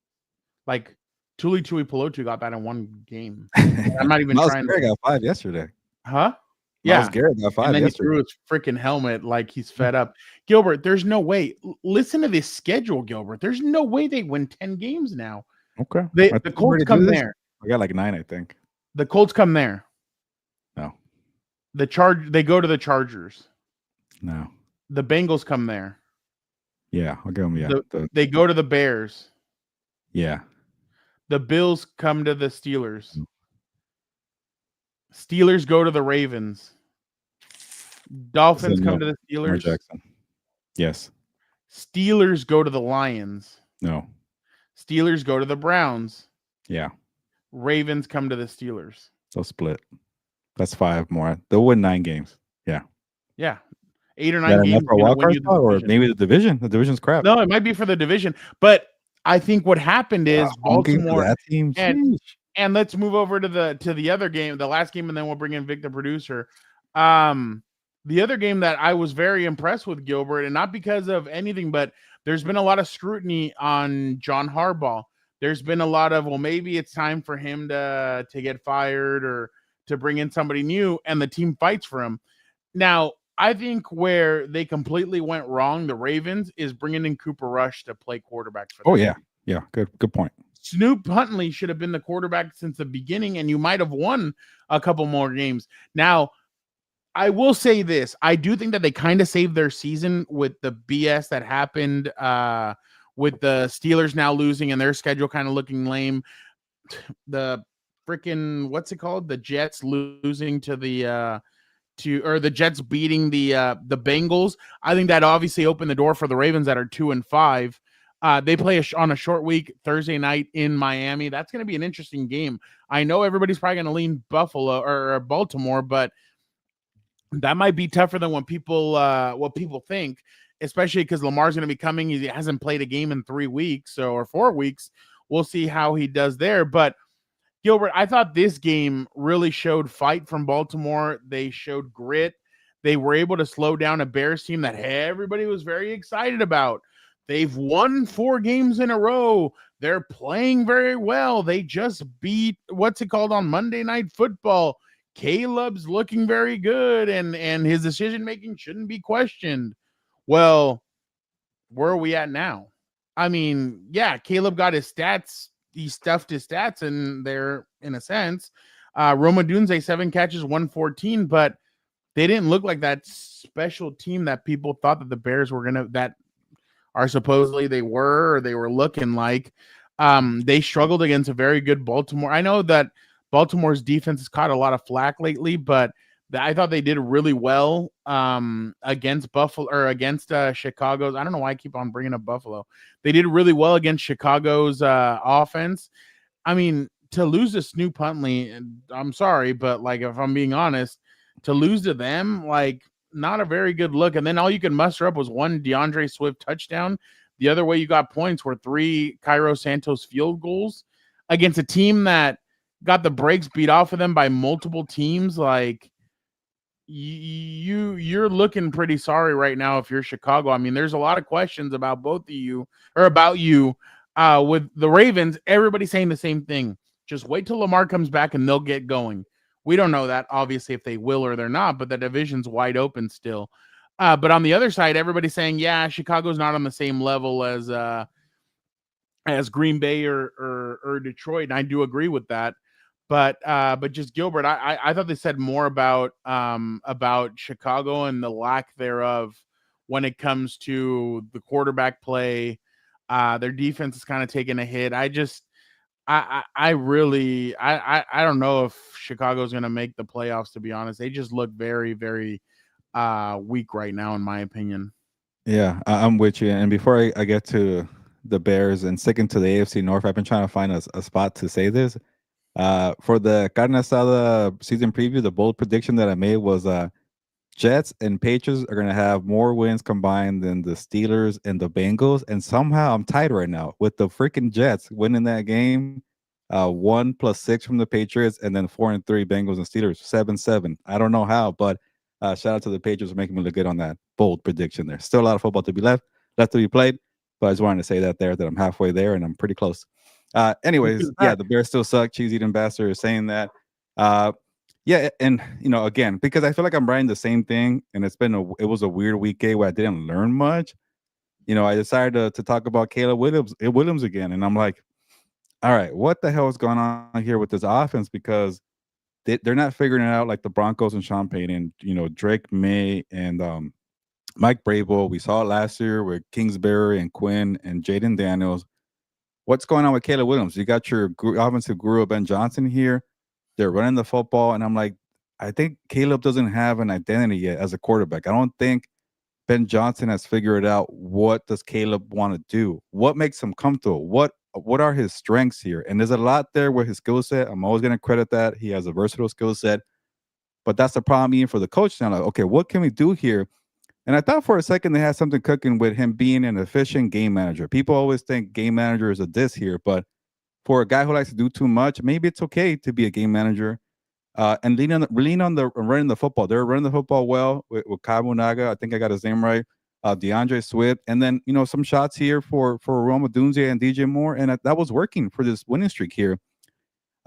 Like Tuli Pelotu got that in one game. I'm not even Miles trying Garrett to. got 5 yesterday. Huh? Miles Yeah. Garrett got And 5 then he yesterday. threw his freaking helmet like he's fed up. Gilbert, there's no way. Listen to this schedule, Gilbert. There's no way they win 10 games now. Okay. The Colts come there. I got like 9, I think. The Colts come there. No. They go to the Chargers. No. The Bengals come there. Yeah, I'll give them. Yeah. They go to the Bears. Yeah. The Bills come to the Steelers. Steelers go to the Ravens. Dolphins come to the Steelers. Jackson. Yes. Steelers go to the Lions. No. Steelers go to the Browns. Yeah. Ravens come to the Steelers. They'll split. That's 5 more. They'll win 9 games. Yeah. Yeah. 8 or 9 games. For a wild card spot, or maybe the division. The division's crap. No, it might be for the division. But I think what happened is Baltimore that team. And let's move over to the other game, the last game, and then we'll bring in Vic, the producer. The other game that I was very impressed with, Gilbert, and not because of anything, but there's been a lot of scrutiny on John Harbaugh. There's been a lot of, well, maybe it's time for him to get fired or to bring in somebody new, and the team fights for him. Now, I think where they completely went wrong, the Ravens, is bringing in Cooper Rush to play quarterback for them. Oh, yeah. Yeah, good point. Snoop Huntley should have been the quarterback since the beginning, and you might have won a couple more games. Now, I will say this. I do think that they kind of saved their season with the BS that happened with the Steelers now losing and their schedule kind of looking lame. The freaking, what's it called? The Jets losing to the Jets beating the Bengals. I think that obviously opened the door for the Ravens that are 2-5. They play on a short week Thursday night in Miami. That's going to be an interesting game. I know everybody's probably going to lean Buffalo or Baltimore, but that might be tougher than what people think, especially because Lamar's going to be coming. He hasn't played a game in 3 weeks or 4 weeks. We'll see how he does there. But Gilbert, I thought this game really showed fight from Baltimore. They showed grit. They were able to slow down a Bears team that everybody was very excited about. They've won 4 games in a row. They're playing very well. They just beat, what's it called on Monday Night Football? Caleb's looking very good, and his decision-making shouldn't be questioned. Well, where are we at now? I mean, yeah, Caleb got his stats. He stuffed his stats in there, in a sense. Roma Dunze, 7 catches, 114, but they didn't look like that special team that people thought that the Bears were that are supposedly they were, or they were looking like. They struggled against a very good Baltimore. I know that Baltimore's defense has caught a lot of flack lately, but I thought they did really well against Buffalo or against Chicago's. I don't know why I keep on bringing up Buffalo. They did really well against Chicago's offense. I mean, to lose to Snoop Huntley, I'm sorry, but like if I'm being honest, to lose to them, like not a very good look. And then all you could muster up was 1 DeAndre Swift touchdown. The other way you got points were 3 Cairo Santos field goals against a team that got the brakes beat off of them by multiple teams. Like you're looking pretty sorry right now if you're Chicago. I mean, there's a lot of questions about both of you or about you with the Ravens. Everybody's saying the same thing. Just wait till Lamar comes back and they'll get going. We don't know that obviously if they will or they're not, but the division's wide open still. But on the other side, everybody's saying, yeah, Chicago's not on the same level as Green Bay or Detroit. And I do agree with that. But just Gilbert, I thought they said more about Chicago and the lack thereof when it comes to the quarterback play. Their defense is kind of taking a hit. I really don't know if Chicago's going to make the playoffs, to be honest. They just look very, very weak right now, in my opinion. Yeah, I'm with you. And before I get to the Bears and sticking to the AFC North, I've been trying to find a spot to say this. For the Carne Asada season preview, the bold prediction that I made was Jets and Patriots are going to have more wins combined than the Steelers and the Bengals. And somehow I'm tied right now with the freaking Jets winning that game. 1 plus 6 from the Patriots, and then 4-3 Bengals and Steelers, 7-7. I don't know how, but shout out to the Patriots for making me look good on that bold prediction there. Still a lot of football to be left to be played, but I just wanted to say that I'm halfway there and I'm pretty close. Anyways, yeah, the Bears still suck. Cheese eating bastard is saying that. Yeah, and again, because I feel like I'm writing the same thing, and it was a weird week where I didn't learn much. I decided to talk about Caleb Williams again, and I'm like, all right, what the hell is going on here with this offense? Because they're not figuring it out like the Broncos and Sean Payton, Drake May and Mike Brable. We saw it last year with Kingsbury and Quinn and Jaden Daniels. What's going on with Caleb Williams? You got your offensive guru Ben Johnson here. They're running the football, and I'm like, I think Caleb doesn't have an identity yet as a quarterback. I don't think Ben Johnson has figured out what does Caleb want to do. What makes him comfortable? What are his strengths here? And there's a lot there with his skill set. I'm always going to credit that. He has a versatile skill set. But that's the problem even for the coach now. Like, okay, what can we do here? And I thought for a second they had something cooking with him being an efficient game manager. People always think game manager is a diss here, but for a guy who likes to do too much, maybe it's okay to be a game manager and lean on the running the football. They're running the football well with Kyle Munaga. I think I got his name right. DeAndre Swift, and then some shots here for Roma Dunze and DJ Moore, and that was working for this winning streak here.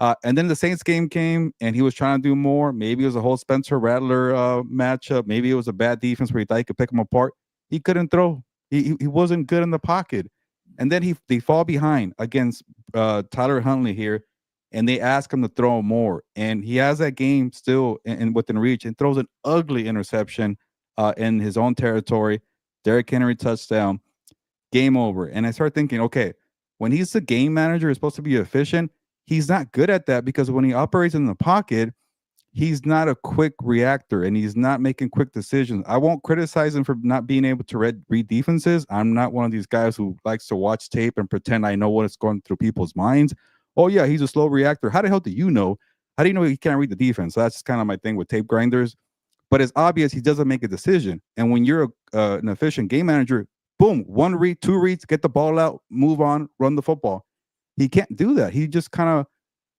And then the Saints game came, and he was trying to do more. Maybe it was a whole Spencer Rattler matchup. Maybe it was a bad defense where he thought he could pick him apart. He couldn't throw. He wasn't good in the pocket. And then they fall behind against Tyler Huntley here, and they ask him to throw more. And he has that game still within reach and throws an ugly interception in his own territory. Derrick Henry touchdown. Game over. And I start thinking, okay, when he's the game manager, he's supposed to be efficient. He's not good at that because when he operates in the pocket, he's not a quick reactor and he's not making quick decisions. I won't criticize him for not being able to read defenses. I'm not one of these guys who likes to watch tape and pretend I know what's going through people's minds. Oh, yeah, he's a slow reactor. How the hell do you know? How do you know he can't read the defense? So that's kind of my thing with tape grinders. But it's obvious he doesn't make a decision. And when you're an efficient game manager, boom, 1 read, 2 reads, get the ball out, move on, run the football. He can't do that. He just kind of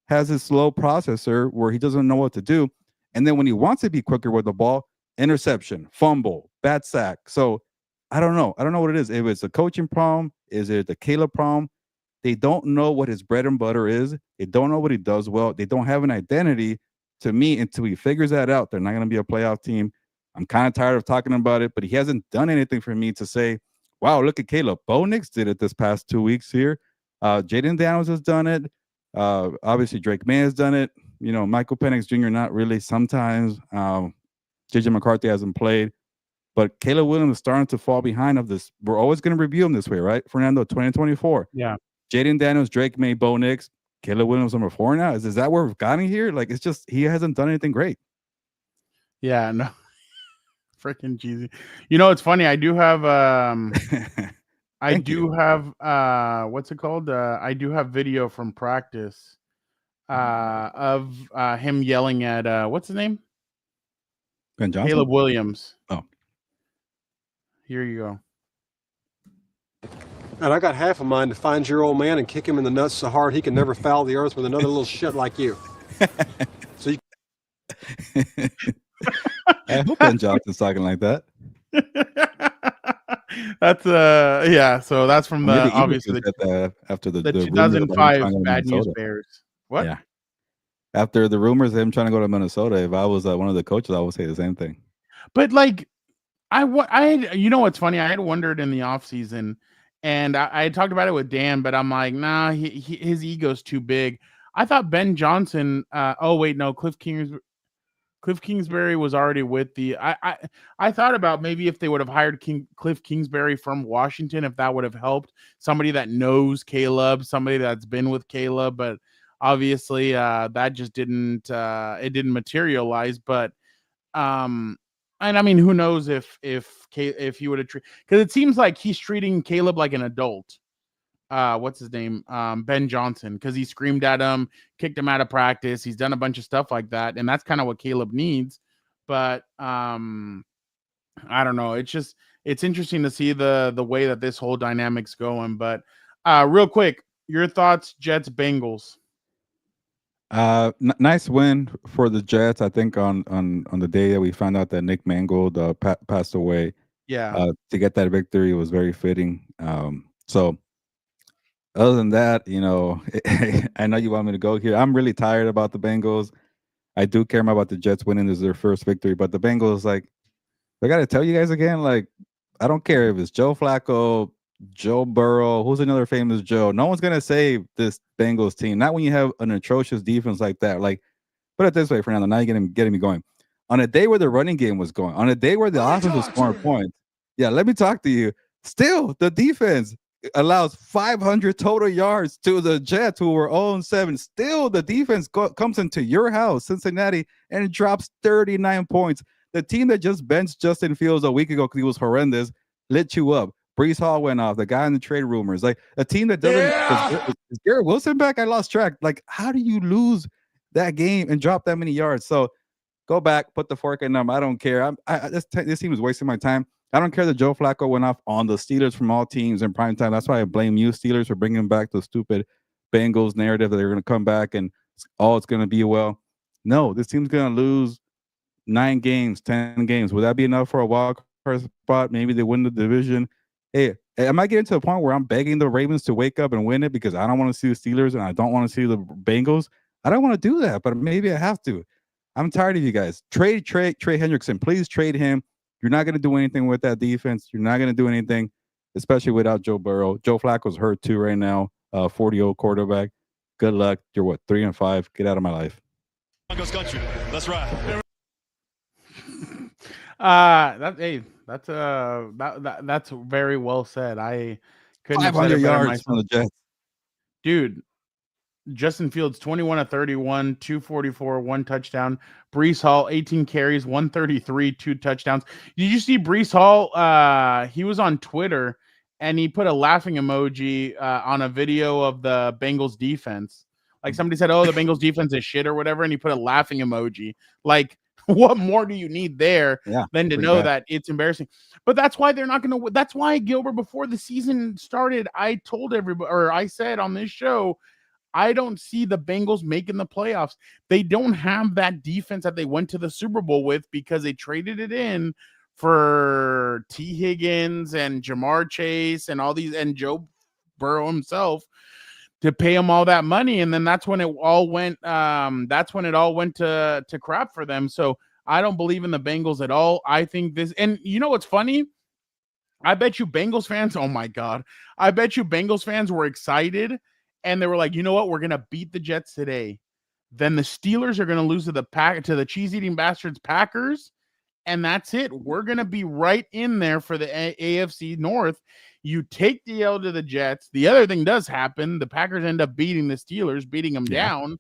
has his slow processor where he doesn't know what to do. And then when he wants to be quicker with the ball, interception, fumble, bad sack. So I don't know. I don't know what it is. If it's a coaching problem, is it the Caleb problem? They don't know what his bread and butter is. They don't know what he does well. They don't have an identity. To me, until he figures that out, they're not going to be a playoff team. I'm kind of tired of talking about it, but he hasn't done anything for me to say, wow, look at Caleb. Bo Nix did it this past 2 weeks here. Jaden Daniels has done it. Obviously, Drake May has done it. Michael Penix Jr. not really sometimes. JJ McCarthy hasn't played. But Caleb Williams is starting to fall behind of this. We're always going to review him this way, right? Fernando, 2024. Yeah. Jaden Daniels, Drake May, Bo Nix, Caleb Williams number 4 now. Is that where we've gotten here? Like, it's just he hasn't done anything great. Yeah, no. Freaking cheesy. It's funny. I do have what's it called? I do have video from practice of him yelling at what's his name? Ben Johnson? Caleb Williams. Oh. Here you go. And I got half a mind to find your old man and kick him in the nuts so hard he can never foul the earth with another little shit like you. So you I hope Ben Johnson's talking like that. That's yeah. So that's from the obviously after the 2005 Bad News Bears. What? Yeah. After the rumors of him trying to go to Minnesota, if I was one of the coaches, I would say the same thing. But like, what's funny? I had wondered in the offseason, and I had talked about it with Dan, but I'm like, nah, his ego's too big. I thought Ben Johnson. Oh wait, no, Cliff Kingsbury was already with the. I thought about maybe if they would have hired Cliff Kingsbury from Washington, if that would have helped somebody that knows Caleb, somebody that's been with Caleb, but obviously that just didn't materialize. But and I mean, who knows if he would have because it seems like he's treating Caleb like an adult. What's his name? Ben Johnson, because he screamed at him, kicked him out of practice. He's done a bunch of stuff like that, and that's kind of what Caleb needs. But I don't know. It's interesting to see the way that this whole dynamic's going. But real quick, your thoughts, Jets, Bengals. Nice win for the Jets. I think on the day that we found out that Nick Mangold passed away, Yeah. to get that victory was very fitting. So other than that, I know you want me to go here. I'm really tired about the Bengals. I do care more about the Jets winning. This is their first victory, but the Bengals, like, I got to tell you guys again, like, I don't care if it's Joe Flacco, Joe Burrow, who's another famous Joe. No one's gonna save this Bengals team. Not when you have an atrocious defense like that. Like, put it this way, Fernando. Now you're getting me going. On a day where the running game was going, on a day where the offense was scoring points. Yeah, let me talk to you. Still, the defense allows 500 total yards to the Jets, who were 0-7. Still, the defense comes into your house, Cincinnati, and drops 39 points. The team that just benched Justin Fields a week ago because he was horrendous lit you up. Brees Hall went off. The guy in the trade rumors. Like, a team that doesn't. Is Garrett Wilson back? I lost track. Like, how do you lose that game and drop that many yards? So go back, put the fork in them. I don't care. This team is wasting my time. I don't care that Joe Flacco went off on the Steelers from all teams in prime time. That's why I blame you, Steelers, for bringing back the stupid Bengals narrative that they're going to come back and it's going to be well. No, this team's going to lose 9 games, 10 games. Would that be enough for a wild card spot? Maybe they win the division. Hey, am I getting to a point where I'm begging the Ravens to wake up and win it because I don't want to see the Steelers and I don't want to see the Bengals? I don't want to do that, but maybe I have to. I'm tired of you guys. Trade Trey Hendrickson. Please trade him. You're not going to do anything with that defense. You're not going to do anything, especially without Joe Burrow. Joe Flacco's hurt too right now. 40-year-old quarterback. Good luck. You're what, 3-5? Get out of my life. Broncos country. That's right. That's very well said. I couldn't have 500 said it better yards myself. from the Jets. Dude, Justin Fields 21 of 31, 244, 1 touchdown. Brees Hall 18 carries, 133, 2 touchdowns. Did you see Brees Hall? He was on Twitter and he put a laughing emoji on a video of the Bengals defense. Like, somebody said, "Oh, the Bengals defense is shit" or whatever, and he put a laughing emoji. Like, what more do you need there than to know that it's embarrassing? But that's why they're not going to. That's why, Gilbert, before the season started, I told everybody, or I said on this show, I don't see the Bengals making the playoffs. They don't have that defense that they went to the Super Bowl with because they traded it in for T. Higgins and Jamar Chase and all these, and Joe Burrow himself, to pay them all that money. And then that's when it all went to crap for them. So I don't believe in the Bengals at all. I think this, and you know what's funny? I bet you Bengals fans, oh my God, I bet you Bengals fans were excited and they were like, you know what? We're going to beat the Jets today. Then the Steelers are going to lose to the cheese-eating bastards Packers. And that's it. We're going to be right in there for the AFC North. You take the L to the Jets. The other thing does happen. The Packers end up beating the Steelers, beating them down.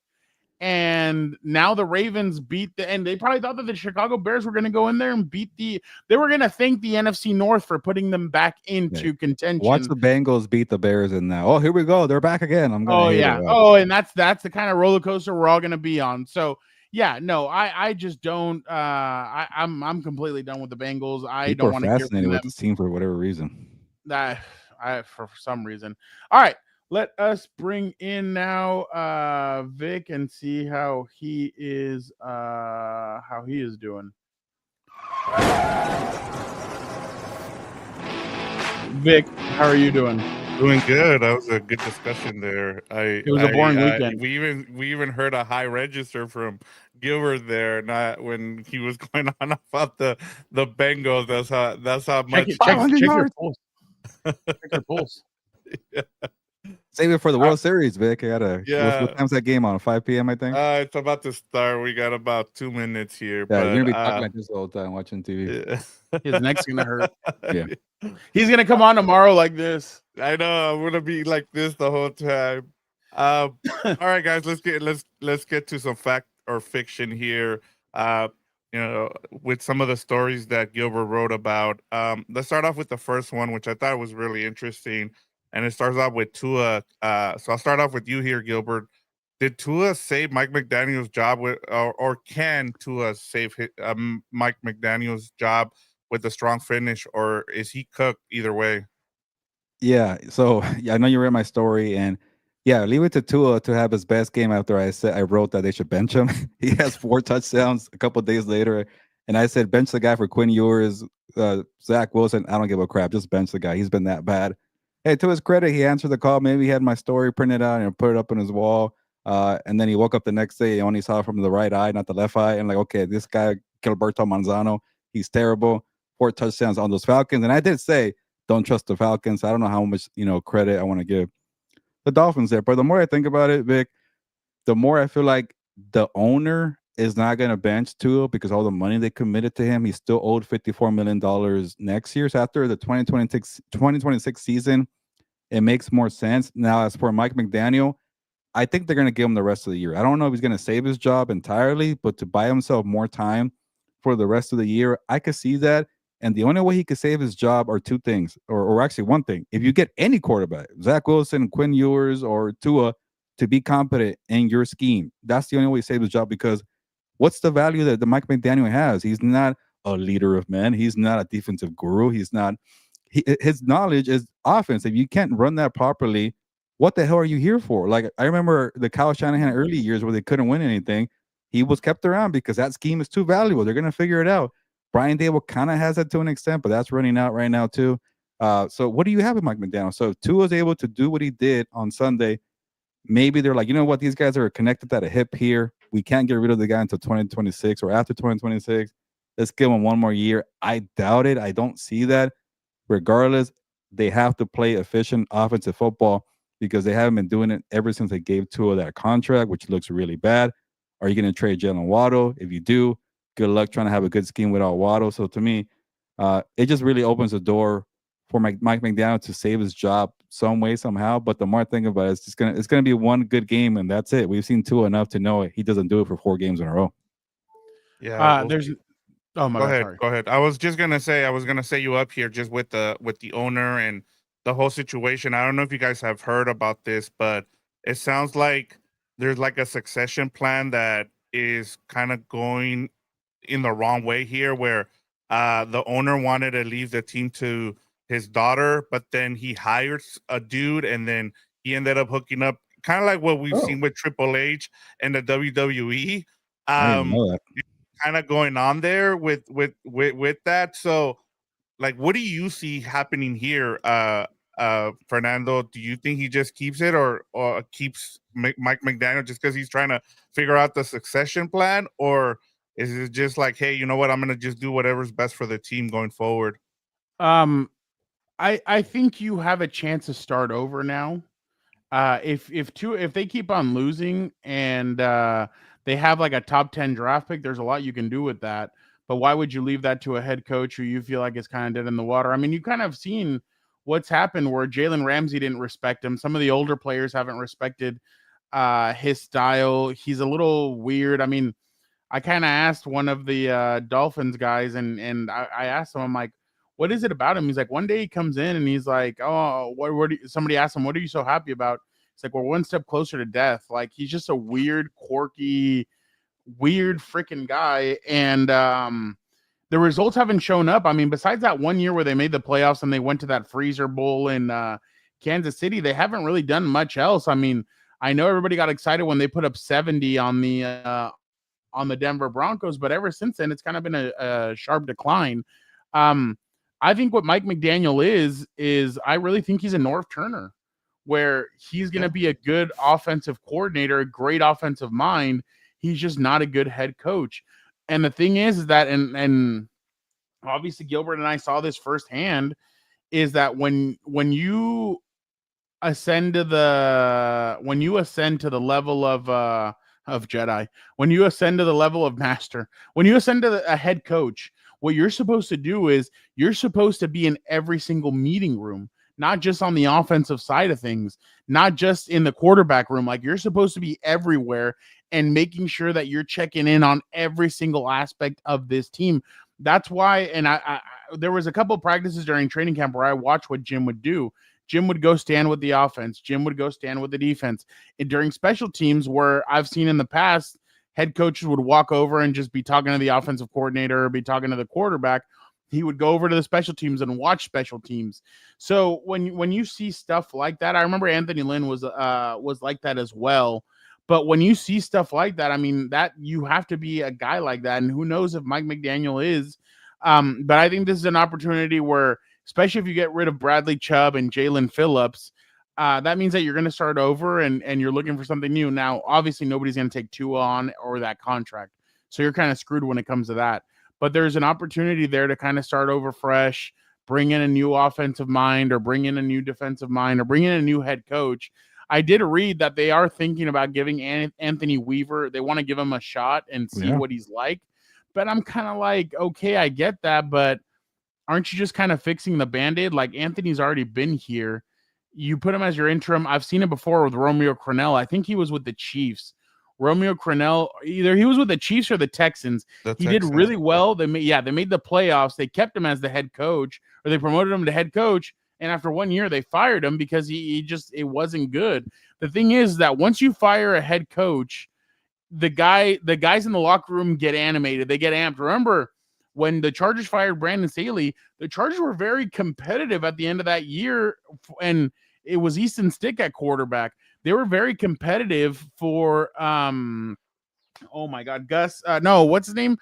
And now the Ravens and they probably thought that the Chicago Bears were going to go in there and they were going to thank the NFC North for putting them back into contention. Watch the Bengals beat the Bears in that. Oh, here we go. They're back again. I'm going to hate it. Oh, and that's the kind of roller coaster we're all going to be on. So, yeah, no, I just don't. I'm completely done with the Bengals. People don't want to hear fascinated with this team for whatever reason. For some reason. All right, let us bring in now Vic and see how he is doing. Vic, how are you doing? Doing good. That was a good discussion there. It was a boring weekend. We even heard a high register from Gilbert there, not when he was going on about the Bengals. That's how much. Check your pulse. Check your pulse. Yeah. Save it for the World Series, Vic. I gotta. Yeah. What time's that game on? 5 p.m. I think. It's about to start. We got about 2 minutes here. Yeah, but, you're gonna be talking like this the whole time watching TV. Yeah. His neck's gonna hurt. Yeah. He's gonna come on tomorrow like this. I know. I'm gonna be like this the whole time. All right, guys. Let's get to some fact or fiction here. With some of the stories that Gilbert wrote about. Let's start off with the first one, which I thought was really interesting. And it starts off with Tua. So I'll start off with you here, Gilbert. Did Tua save Mike McDaniel's job or can Tua save Mike McDaniel's job with a strong finish, or is he cooked either way? Yeah. So I know you read my story, and Yeah, leave it to Tua to have his best game after I wrote that they should bench him. He has 4 touchdowns a couple days later. And I said bench the guy for Quinn Ewers, Zach Wilson. I don't give a crap. Just bench the guy. He's been that bad. Hey, to his credit, he answered the call. Maybe he had my story printed out and put it up on his wall. And then he woke up the next day and only saw it from the right eye, not the left eye. And like, okay, this guy, Gilberto Manzano, he's terrible. 4 touchdowns on those Falcons. And I did say, don't trust the Falcons. I don't know how much, credit I want to give the Dolphins there. But the more I think about it, Vic, the more I feel like the owner is not going to bench Tua because all the money they committed to him. He's still owed $54 million next year. So after the 2026 season, it makes more sense. Now, as for Mike McDaniel, I think they're going to give him the rest of the year. I don't know if he's going to save his job entirely, but to buy himself more time for the rest of the year, I could see that. And the only way he could save his job are 2 things, or actually 1 thing. If you get any quarterback, Zach Wilson, Quinn Ewers, or Tua, to be competent in your scheme, that's the only way he saves his job. Because what's the value that the Mike McDaniel has? He's not a leader of men. He's not a defensive guru. He's not. His knowledge is offense. If you can't run that properly, what the hell are you here for? Like, I remember the Kyle Shanahan early years where they couldn't win anything. He was kept around because that scheme is too valuable. They're going to figure it out. Brian Dable kind of has that to an extent, but that's running out right now too. So what do you have with Mike McDaniel? So if Tua was able to do what he did on Sunday, maybe they're like, you know what? These guys are connected at a hip here. We can't get rid of the guy until 2026 or after 2026. Let's give him 1 more year. I doubt it. I don't see that. Regardless, they have to play efficient offensive football because they haven't been doing it ever since they gave Tua that contract, which looks really bad. Are you going to trade Jalen Waddle? If you do, good luck trying to have a good scheme without Waddle. So to me, it just really opens the door for Mike McDaniel to save his job some way, somehow. But the more I think about it, it's gonna be 1 good game, and that's it. We've seen Tua enough to know it. He doesn't do it for 4 games in a row. Yeah. There's oh my Go God, ahead. sorry. Go ahead. I was gonna say you up here just with the owner and the whole situation. I don't know if you guys have heard about this, but it sounds like there's like a succession plan that is kind of going in the wrong way here, where the owner wanted to leave the team to his daughter, but then he hires a dude, and then he ended up hooking up, kind of like what we've seen with Triple H and the WWE. I didn't know that. Kind of going on there with that. So, like, what do you see happening here, Fernando? Do you think he just keeps it, or keeps Mike McDaniel just because he's trying to figure out the succession plan, or is it just like, hey, you know what, I'm gonna just do whatever's best for the team going forward? I think you have a chance to start over now. If they keep on losing and they have like a top 10 draft pick, there's a lot you can do with that. But why would you leave that to a head coach who you feel like is kind of dead in the water? I mean, you kind of seen what's happened where Jalen Ramsey didn't respect him. Some of the older players haven't respected his style. He's a little weird. I mean, I kind of asked one of the Dolphins guys, and I asked him, I'm like, what is it about him? He's like, one day he comes in and he's like, oh, somebody asked him, what are you so happy about? It's like, we're 1 step closer to death. Like, he's just a weird, quirky, weird freaking guy. And the results haven't shown up. I mean, besides that 1 year where they made the playoffs and they went to that Freezer Bowl in Kansas City, they haven't really done much else. I mean, I know everybody got excited when they put up 70 on the Denver Broncos, but ever since then, it's kind of been a sharp decline. I think what Mike McDaniel is I really think he's a North Turner, where he's going to be a good offensive coordinator, a great offensive mind. He's just not a good head coach. And the thing is that, and obviously Gilbert and I saw this firsthand, is that when you ascend to the level of Jedi, when you ascend to the level of master, when you ascend to a head coach, what you're supposed to do is you're supposed to be in every single meeting room, not just on the offensive side of things, not just in the quarterback room. Like, you're supposed to be everywhere and making sure that you're checking in on every single aspect of this team. That's why, and I there was a couple of practices during training camp where I watched what Jim would do. Jim would go stand with the offense. Jim would go stand with the defense. And during special teams, where I've seen in the past, head coaches would walk over and just be talking to the offensive coordinator or be talking to the quarterback. He would go over to the special teams and watch special teams. So when you see stuff like that, I remember Anthony Lynn was like that as well. But when you see stuff like that, I mean, that you have to be a guy like that. And who knows if Mike McDaniel is. But I think this is an opportunity where, especially if you get rid of Bradley Chubb and Jalen Phillips, that means that you're going to start over and you're looking for something new. Now, obviously, nobody's going to take Tua on or that contract. So you're kind of screwed when it comes to that. But there's an opportunity there to kind of start over fresh, bring in a new offensive mind or bring in a new defensive mind or bring in a new head coach. I did read that they are thinking about giving Anthony Weaver. They want to give him a shot and see what he's like. But I'm kind of like, okay, I get that. But aren't you just kind of fixing the Band-Aid? Like, Anthony's already been here. You put him as your interim. I've seen it before with Romeo Crennel. I think he was with the Chiefs. Romeo Crennel, either he was with the Chiefs or the Texans. He did really well. They made the playoffs. They kept him as the head coach, or they promoted him to head coach. And after 1 year, they fired him because it wasn't good. The thing is that once you fire a head coach, the guys in the locker room get animated. They get amped. Remember when the Chargers fired Brandon Staley, the Chargers were very competitive at the end of that year, and it was Easton Stick at quarterback. They were very competitive for oh my God, Gus. What's his name?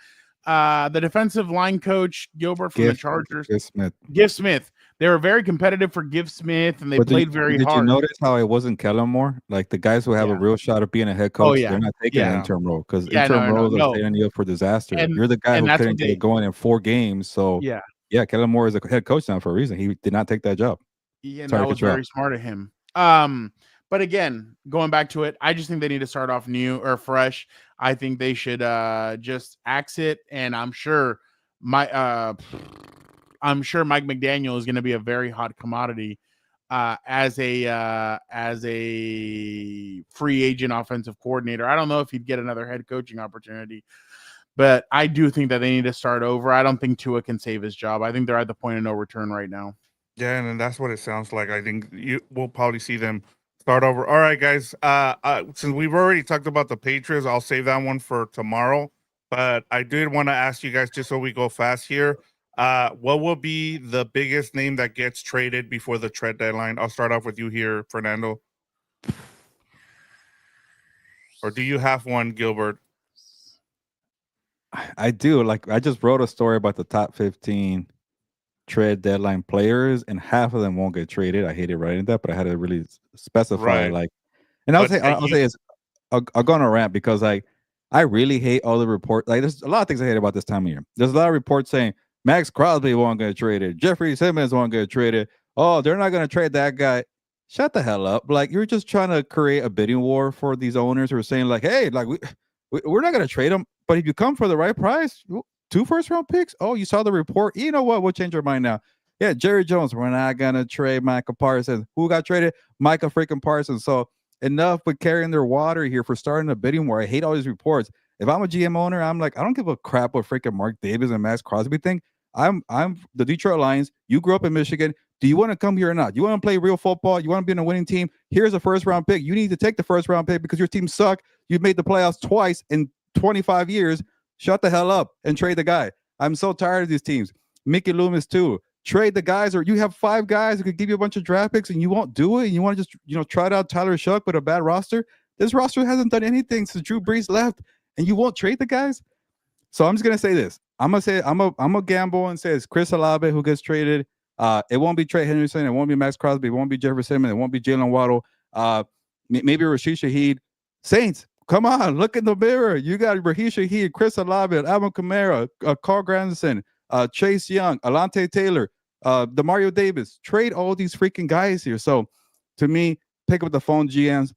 The defensive line coach, Gilbert from the Chargers. Give Smith. They were very competitive for Give Smith, and they played very hard. Did you notice how it wasn't Kellen Moore? Like the guys who have a real shot of being a head coach, they're not taking an interim role because interim roles are setting you up for disaster. You're the guy who couldn't get going in 4 games. So Kellen Moore is a head coach now for a reason. He did not take that job. Yeah, that was very smart of him. But again, going back to it, I just think they need to start off new or fresh. I think they should just axe it, and I'm sure Mike McDaniel is going to be a very hot commodity as a free agent offensive coordinator. I don't know if he'd get another head coaching opportunity, but I do think that they need to start over. I don't think Tua can save his job. I think they're at the point of no return right now. Yeah, and that's what it sounds like. I think we'll probably see them start over. All right, guys. Since we've already talked about the Patriots, I'll save that one for tomorrow. But I did want to ask you guys, just so we go fast here, what will be the biggest name that gets traded before the trade deadline? I'll start off with you here, Fernando. Or do you have one, Gilbert? I do. Like, I just wrote a story about the top 15 trade deadline players, and half of them won't get traded. I hated writing that, but I had to really specify and I'll go on a rant because I really hate all the reports. Like, there's a lot of things I hate about this time of year. There's a lot of reports saying Max Crosby won't get traded, Jeffrey Simmons won't get traded. Oh, they're not going to trade that guy. Shut the hell up. Like, you're just trying to create a bidding war for these owners who are saying like, hey, like we're not going to trade them, but if you come for the right price, 2 first-round picks? Oh, you saw the report? You know what? We'll change our mind now. Yeah, Jerry Jones, we're not going to trade Micah Parsons. Who got traded? Micah freaking Parsons. So enough with carrying their water here for starting a bidding war. I hate all these reports. If I'm a GM owner, I'm like, I don't give a crap what freaking Mark Davis and Max Crosby think. I'm the Detroit Lions. You grew up in Michigan. Do you want to come here or not? You want to play real football? You want to be in a winning team? Here's a first-round pick. You need to take the first-round pick because your team suck. You've made the playoffs twice in 25 years. Shut the hell up and trade the guy. I'm so tired of these teams. Mickey Loomis too. Trade the guys, or you have 5 guys who could give you a bunch of draft picks and you won't do it. And you want to just, try out Tyler Shuck with a bad roster. This roster hasn't done anything since Drew Brees left, and you won't trade the guys. So I'm just gonna say this. I'm gonna gamble and say it's Chris Olave who gets traded. It won't be Trey Henderson. It won't be Max Crosby. It won't be Jefferson Simmons. It won't be Jalen Waddle. Maybe Rashid Shaheed. Saints, come on, look in the mirror. You got Raheem Shaheed, Chris Olave, Alvin Kamara, Carl Granderson, Chase Young, Alante Taylor, Demario Davis. Trade all these freaking guys here. So to me, pick up the phone, GMs,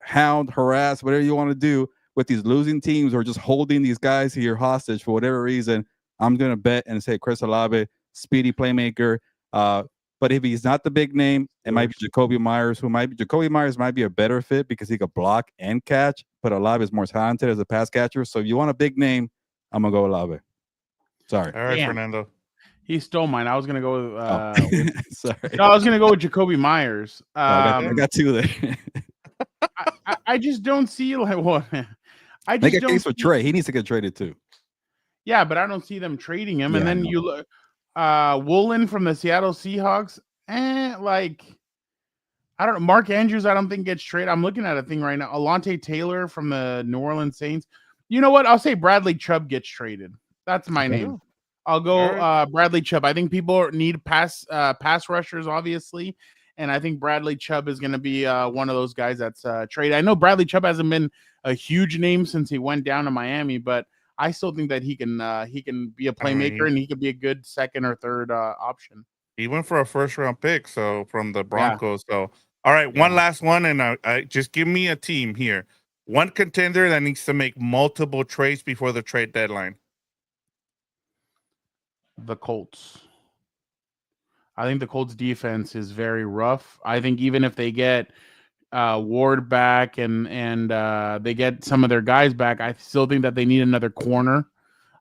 hound, harass, whatever you want to do with these losing teams or just holding these guys here hostage for whatever reason. I'm going to bet and say Chris Olave, speedy playmaker. But if he's not the big name, it might be Jacoby Myers, Jacoby Myers might be a better fit because he could block and catch, but Olave is more talented as a pass catcher. So if you want a big name, I'm going to go Olave. Sorry. All right, Fernando. He stole mine. I was going to go with sorry. No, I was going to go with Jacoby Myers. I got 2 there. I just don't see like what. I just make a don't case for Trey. He needs to get traded too. Yeah, but I don't see them trading him. Yeah, and then you look. Woolen from the Seattle Seahawks. Like I don't know. Mark Andrews, I don't think gets traded. I'm looking at a thing right now. Alontae Taylor from the New Orleans Saints. You know what? I'll say Bradley Chubb gets traded. That's my name. I'll go Bradley Chubb. I think people need pass rushers, obviously, and I think Bradley Chubb is going to be one of those guys that's traded. I know Bradley Chubb hasn't been a huge name since he went down to Miami, but I still think that he can be a playmaker and he could be a good second or third option. He went for a first-round pick, so from the Broncos. So, all right, one last one, and I just give me a team here. One contender that needs to make multiple trades before the trade deadline. The Colts. I think the Colts defense is very rough. I think even if they get Ward back and they get some of their guys back, I still think that they need another corner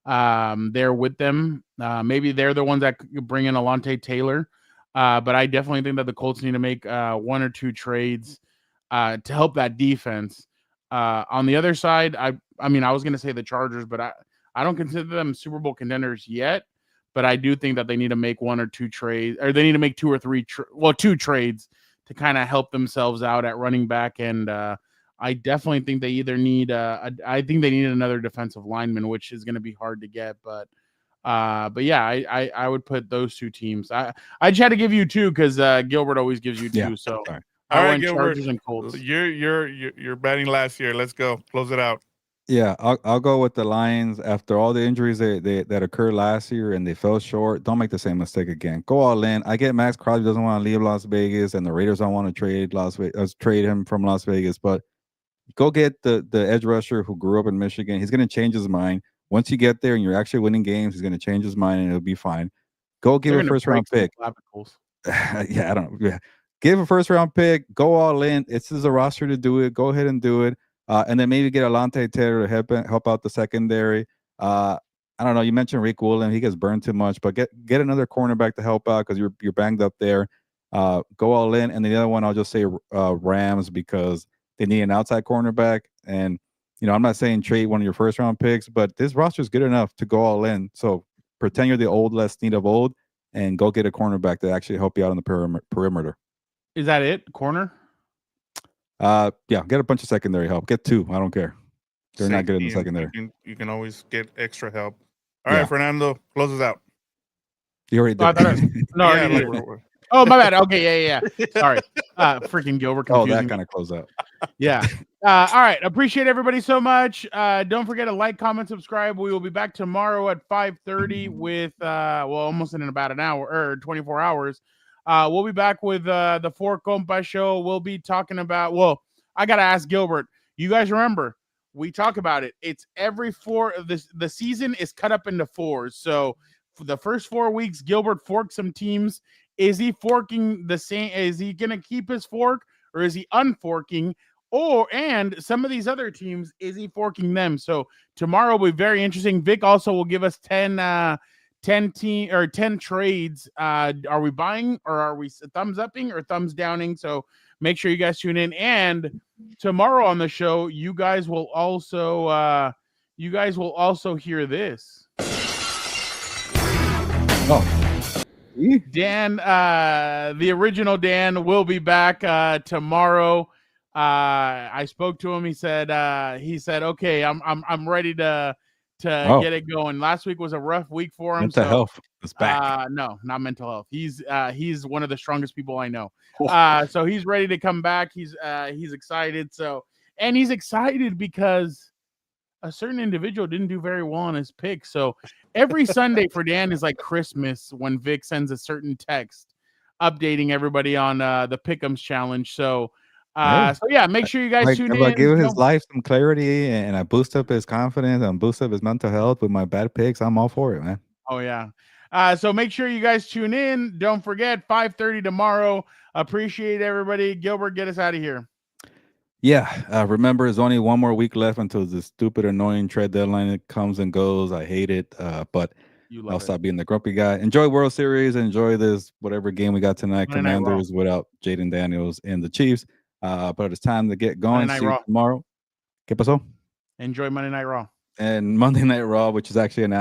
there with them. Maybe they're the ones that could bring in Alontae Taylor. But I definitely think that the Colts need to make one or two trades to help that defense. On the other side, I mean, I was going to say the Chargers, but I don't consider them Super Bowl contenders yet. But I do think that they need to make one or two trades, or they need to make two or three, two trades to kind of help themselves out at running back. And I definitely think they either need, I think they need another defensive lineman, which is going to be hard to get. But yeah, I would put those two teams. I just had to give you two because Gilbert always gives you two. Yeah. So Sorry. All right, went Gilbert. Chargers and Colts. You're batting last year. Let's go. Close it out. Yeah, I'll go with the Lions. After all the injuries that occurred last year and they fell short, don't make the same mistake again. Go all in. I get Max Crosby doesn't want to leave Las Vegas, and the Raiders don't want to trade him from Las Vegas. But go get the edge rusher who grew up in Michigan. He's going to change his mind. Once you get there and you're actually winning games, he's going to change his mind and it'll be fine. Go give a first round pick. Yeah, I don't know. Yeah. Give a first round pick. Go all in. This is a roster to do it. Go ahead and do it. And then maybe get Alontae Taylor to help out the secondary. I don't know. You mentioned Rick Woolen. He gets burned too much, but get another cornerback to help out because you're banged up there. Go all in. And the other one, I'll just say Rams because they need an outside cornerback. And, I'm not saying trade one of your first round picks, but this roster is good enough to go all in. So pretend you're the old Les Snead of old and go get a cornerback to actually help you out on the perimeter. Is that it? Corner? Yeah, get a bunch of secondary help. Get two. I don't care. They're not good in the secondary. You can always get extra help. All right, Fernando, close us out. You already did. Oh, my bad. Okay, yeah. Sorry. Freaking Gilbert. Oh, that kind of close out. Yeah. All right. Appreciate everybody so much. Don't forget to like, comment, subscribe. We will be back tomorrow at 5:30 with almost in about an hour or 24 hours. We'll be back with the Four Compas show. We'll be talking about, I got to ask Gilbert. You guys remember, we talk about it. It's every four of this. The season is cut up into fours. So for the first 4 weeks, Gilbert forked some teams. Is he forking the same? Is he going to keep his fork or is he unforking? And some of these other teams, is he forking them? So tomorrow will be very interesting. Vic also will give us 10 trades. Are we buying or are we thumbs upping or thumbs downing? So make sure you guys tune in. And tomorrow on the show, you guys will also hear this. Dan, the original Dan will be back tomorrow. I spoke to him. He said, okay, I'm ready to get it going. Last week was a rough week for him. Mental health is back. No, not mental health. He's one of the strongest people I know. So he's ready to come back. He's excited. And he's excited because a certain individual didn't do very well on his pick. So every Sunday for Dan is like Christmas when Vic sends a certain text updating everybody on the Pick'ems challenge. So make sure you guys tune in. I give his life some clarity and I boost up his confidence and boost up his mental health with my bad picks. I'm all for it, man. Oh yeah. So make sure you guys tune in. Don't forget 5:30 tomorrow. Appreciate everybody. Gilbert, get us out of here. Yeah. Remember, there's only one more week left until the stupid, annoying trade deadline. It comes and goes. I hate it. But I'll stop being the grumpy guy. Enjoy World Series. Enjoy this, whatever game we got tonight. Commanders without Jaden Daniels and the Chiefs. But it's time to get going. See you tomorrow. ¿Qué pasó? Enjoy Monday Night Raw. And Monday Night Raw, which is actually an